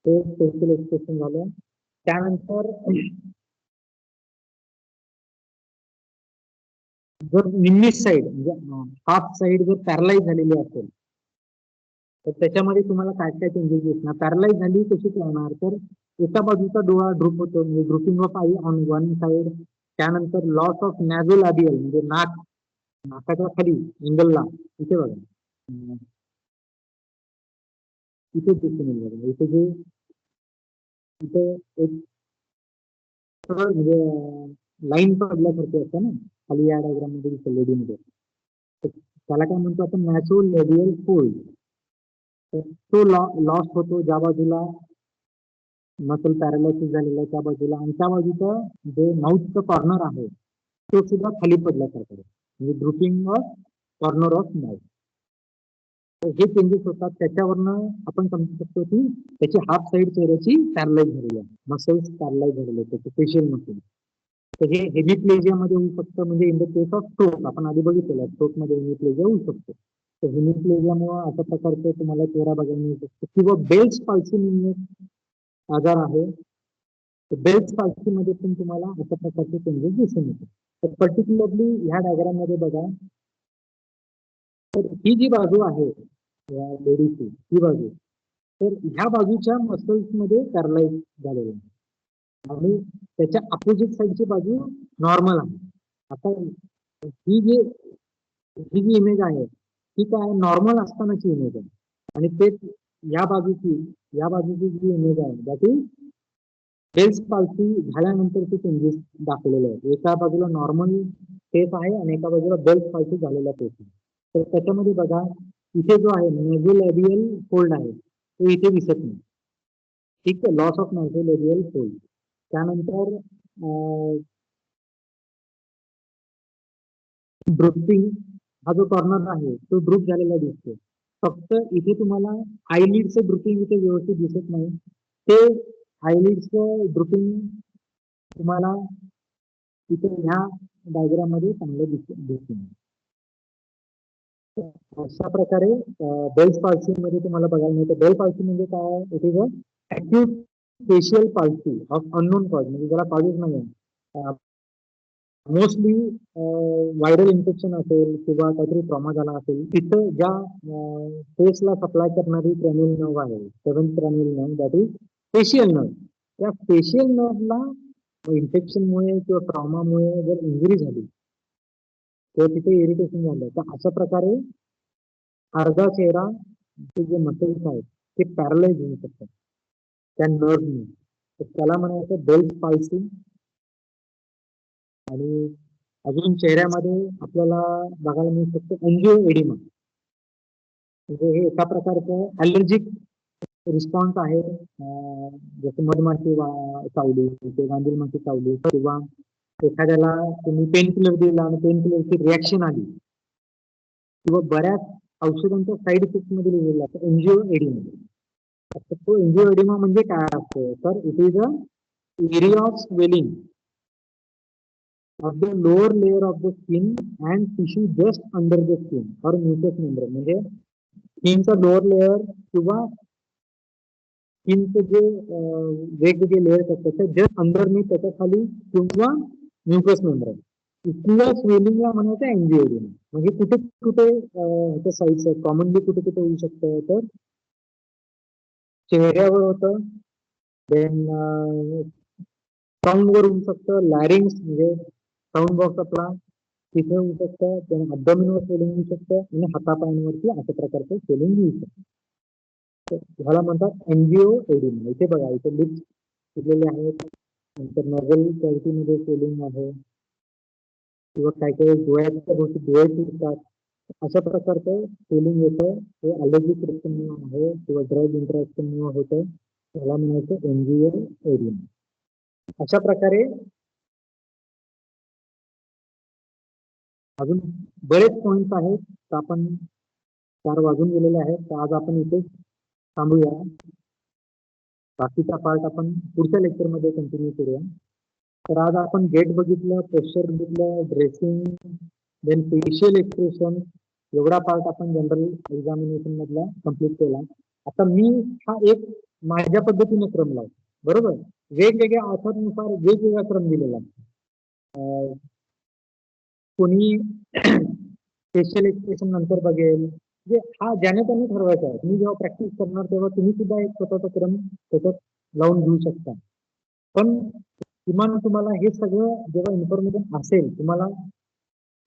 ते फेशियल एक्सप्रेशन झालं. त्यानंतर जर निम्मी साईड म्हणजे हाफ साईड जर पॅरलाइज झालेली असेल तर त्याच्यामध्ये तुम्हाला काय काय चेंजेस दिसणार. पॅरलाइज झाली कशी होणार, तर एका बाजूचा डोळा ड्रूप होतो, म्हणजे drooping of eye on one side. त्यानंतर लॉस ऑफ नॅझोलॅबियल, म्हणजे नाकाच्या खाली एंगलला इथे बघा इथे दिसून येईल बघा, इथे जे इथे एक म्हणजे लाईन पडल्यासारखी असते ना खाली या डायग्राम मध्ये दिसतं लेडीमध्ये, त्याला काय म्हणतो आपण नॅझोलॅबियल फोल्ड. तो लॉस होतो ज्या बाजूला मसल पॅरालायसिस झालेलं आहे त्या बाजूला, आणि त्या बाजूचं जे माउथचं कॉर्नर आहे तो सुद्धा खाली पडल्यासारखं, म्हणजे drooping of corner of mouth. हे चेंजेस होतात. त्याच्यावरनं आपण समजू शकतो की त्याची हाफ साईड चेहऱ्याची पॅरलाइज झालेली आहे, मसल्स पॅरलाइज झालेले आहेत त्याचे फेशियल मसल. तर हे हेमिप्लेजियामध्ये होऊ शकतं. म्हणजे in the case of stroke आपण आधी बघितलेलं आहे, स्ट्रोक मध्ये हेमिप्लेजिया होऊ शकतो. तर हेमिप्लेजियामुळे अशा प्रकारचे तुम्हाला चेहरा बघायला मिळू शकतो. किंवा बेल्स पाल्सी म्हणून एक आजार आहे. बेल्स पाल्सी मध्ये पण तुम्हाला अशा प्रकारचे चेंजेस दिसून येतात. तर पर्टिक्युलरली ह्या डायग्राम मध्ये बघा, तर ही जी बाजू आहे या लेडीची, ही बाजू, तर ह्या बाजूच्या मसल्स मध्ये पॅरलाइज झालेलं आहे आणि त्याच्या अपोजिट साईडची बाजू नॉर्मल आहे. आता ही जी इमेज आहे ती काय नॉर्मल असतानाची इमेज आहे आणि ते या बाजूची जी इमेज आहे दॅट इज बेल्स पाल्सी झाल्यानंतरचे चेंजेस दाखवलेले आहेत. एका बाजूला नॉर्मल फेस आहे आणि एका बाजूला बेल्स पाल्सी झालेला फेस आहे. तर त्याच्यामध्ये बघा, इथे जो आहे नेझोलॅबियल फोल्ड आहे तो इथे दिसत नाही. ठीक आहे, लॉस ऑफ नेझोलॅबियल फोल्ड. त्यानंतर ड्रुपिंग हा जो कॉर्नर आहे तो ड्रूप झालेला दिसतो. फक्त इथे तुम्हाला आयलिडचं ड्रुपिंग इथे व्यवस्थित दिसत नाही. ते आयलिडचं ड्रुपिंग तुम्हाला इथे ह्या डायग्राम मध्ये चांगलं दिसून. अशा प्रकारे बेल्स पाल्सी मध्ये तुम्हाला बघायला मिळतं. बेल पाल्सी म्हणजे काय? It is a acute facial palsy of unknown cause, म्हणजे ज्याला कॉजेस नाही आहे. मोस्टली व्हायरल इन्फेक्शन असेल किंवा काहीतरी ट्रॉमा झाला असेल, तिथं ज्या फेसला सप्लाय करणारी क्रॅनियल नर्व आहे, 7th cranial nerve, that is facial nerve. त्या फेशियल नर्वला इन्फेक्शनमुळे किंवा ट्रॉमामुळे जर इंजुरी झाली किंवा तिथे इरिटेशन झालं तर अशा प्रकारे अर्धा चेहरा जे मसल्स आहेत ते पॅरलाइज होऊ शकतात त्या नर्वने. तर त्याला म्हणायचं बेल्स पाल्सी. आणि अजून चेहऱ्यामध्ये आपल्याला बघायला मिळू शकतो एंजिओएडिमा. म्हणजे हे एका प्रकारचं ॲलर्जिक रिस्पॉन्स आहे. जसं मधमाशी चावली किंवा गांधील माशी चावली किंवा एखाद्याला तुम्ही पेन किलर दिला आणि पेन किलरची रिॲक्शन आली किंवा बऱ्याच औषधांच्या साईड इफेक्ट मध्ये लिहिलेला असतो एंजिओएडिमा. तो एंजिओएडिमा म्हणजे काय असतं? तर it is a area of swelling of the lower layer of the skin and tissue just under the skin or mucous membrane. म्हणजे स्किनचा लोअर लेअर किंवा स्किनचे जे वेगवेगळे लेअर्स असतात त्याच्या जस्ट अंडरनी, त्याच्या खाली किंवा म्युकस मेम्ब्रेन किंवा स्वेलिंगला म्हणायचं एंजिओएडिमा. म्हणजे कुठे कुठे ह्याच्या साईड्स आहेत, कॉमनली कुठे कुठे होऊ शकतं तर चेहऱ्यावर होतं, देन साऊंडवर होऊ शकतं, लॅरिंग्स म्हणजे साऊंड बॉक्स आपला तिथे होऊ शकतं, त्याने अब्डोमिनवर स्वेलिंग होऊ शकतं आणि हातापायांवरती अशा प्रकारचं स्वेलिंग होऊ शकतं. ह्याला म्हणतात एंजिओएडिमा. इथे बघा, इथे लिप्स दिलेले आहेत, नंतर नजल कॅव्हिटीमध्ये स्वेलिंग आहे किंवा काही काही डोळ्याच्या भोवती डोळे फिरतात. अशा प्रकारचं स्वेलिंग येतं. हे ॲलर्जिक रिएक्शनमुळे आहे किंवा ड्रग इंटरॅक्शनमुळे होतं. त्याला म्हणायचं एंजिओएडिमा. अशा प्रकारे अजून बरेच पॉइंट्स आहेत. तर आपण 4 वाजून गेलेले आहेत, तर आज आपण इथे थांबूया. बाकीचा पार्ट आपण पुढच्या लेक्चरमध्ये कंटिन्यू करूया. तर आज आपण गेट बघितलं, पोस्चर बघितलं, ड्रेसिंग, देन फेशियल एक्सप्रेशन, एवढा पार्ट आपण जनरल एक्झामिनेशन मधला कम्प्लीट केला. आता मी हा एक माझ्या पद्धतीने क्रम लावतो, बरोबर. वेगवेगळ्या ऑथरनुसार वेगवेगळा क्रम दिलेला आहे. कोणी फेशियल एक्सप्रेशन नंतर बघेल, म्हणजे हा ज्याने त्यांनी ठरवायचा आहे. तुम्ही जेव्हा प्रॅक्टिस करणार तेव्हा तुम्ही सुद्धा एक स्वतःचा क्रम त्याच्यात लावून घेऊ शकता. पण किमान तुम्हाला हे सगळं जेव्हा इन्फॉर्मेशन असेल, तुम्हाला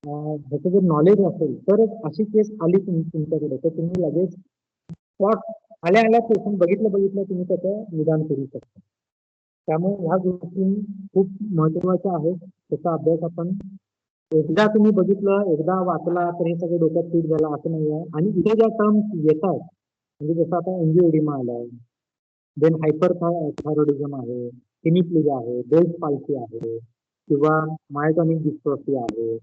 ह्याचं जर नॉलेज असेल तरच अशी केस आली तुमच्याकडे तर तुम्ही लगेच स्पॉट आल्या क्वेश्चन बघितलं तुम्ही त्याचं निदान करू शकता. त्यामुळे ह्या गोष्टी खूप महत्वाच्या आहेत. त्याचा अभ्यास आपण एकदा तुम्ही बघितलं, एकदा वाचला तर हे सगळं डोक्यात फिट झालं असं नाही आहे. आणि इथे ज्या टर्म्स येतात म्हणजे जसं आता एंजिओएडिमा आलाय, देन हायपर थायरॉइडिझम आहे, हेमिप्लेजिया आहे, बेल्स पाल्सी आहे किंवा मायोटॉनिक डिस्ट्रॉफी आहे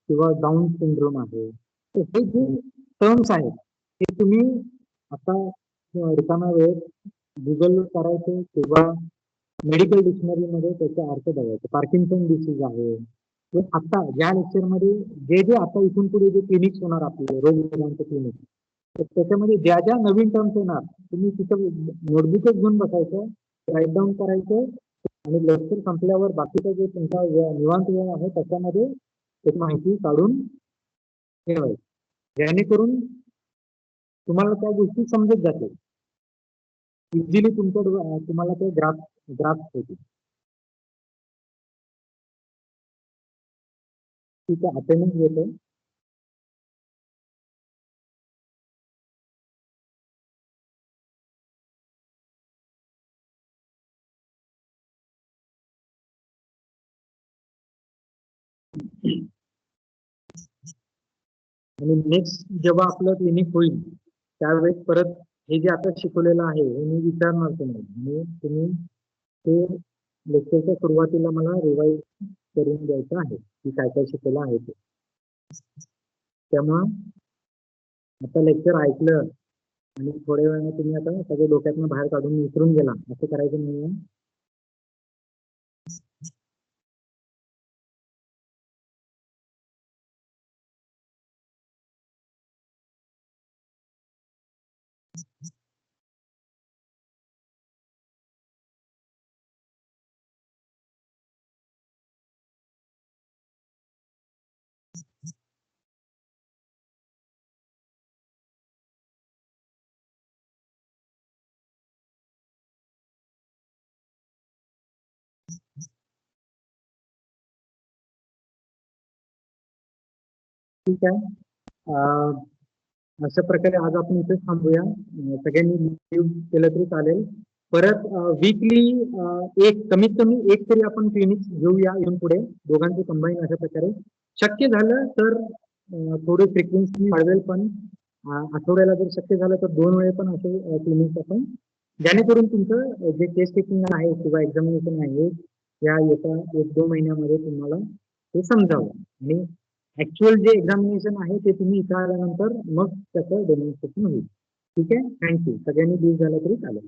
किंवा डाऊन सिंड्रोम आहे. तर हे जे टर्म्स आहेत हे तुम्ही आता रिकाम्या वेळेत गुगल करायचं किंवा मेडिकल डिक्शनरीमध्ये त्याचा अर्थ बघायचा. पार्किन्सन डिसीज आहे. तर आता या लेक्चरमध्ये जे आता इथून पुढे जे क्लिनिक्स होणार आपले रोगनिदानचे क्लिनिक, तर त्याच्यामध्ये ज्या ज्या नवीन टर्म्स येणार तुम्ही तिथं नोटबुकच घेऊन बसायचं, राईट डाऊन करायचं आणि लेक्चर संपल्यावर बाकीचा जे तुमचा निवांत वेळ आहे त्याच्यामध्ये एक माहिती काढून ठेवायची, जेणेकरून तुम्हाला त्या गोष्टी समजत जातील. इझिली तुम्हाला ते ग्राफ होतील. ठीक आहे, अटेंडन्स घेतो. आणि नेक्स्ट जेव्हा आपलं क्लिनिक होईल त्यावेळेस परत हे जे आता शिकवलेलं आहे हे मी विचारणार तुम्हाला, आणि तुम्ही ते लेक्चरच्या सुरुवातीला मला रिवाईज करून द्यायचं आहे की काय काय शिकवलं आहे ते. त्यामुळं आता लेक्चर ऐकलं आणि थोड्या वेळाने तुम्ही आता सगळे डोक्यातनं बाहेर काढून विसरून गेला असं करायचं नाही. ठीक आहे, अशा प्रकारे आज आपण इथेच थांबूया. सगळ्यांनी लिव्ह केलं तरी चालेल. परत वीकली एक कमीत कमी एक तरी आपण क्लिनिक घेऊया इथून पुढे, दोघांचे कंबाईन अशा प्रकारे. शक्य झालं तर थोडी फ्रिक्वेन्सी वाढवेल, पण आठवड्याला जर शक्य झालं तर 2 वेळे पण असे क्लिनिक आपण, जेणेकरून तुमचं जे केस टेकिंग आहे किंवा एक्झामिनेशन आहे या येत्या 1-2 महिन्यामध्ये तुम्हाला ते समजावं, आणि ऍक्च्युअल जे एक्झामिनेशन आहे ते तुम्ही इथं आल्यानंतर मग त्याचं डेमॉन्स्ट्रेशन होईल. ठीक आहे, थँक्यू. सगळ्यांनी लीव्ह झालं तरी चालेल.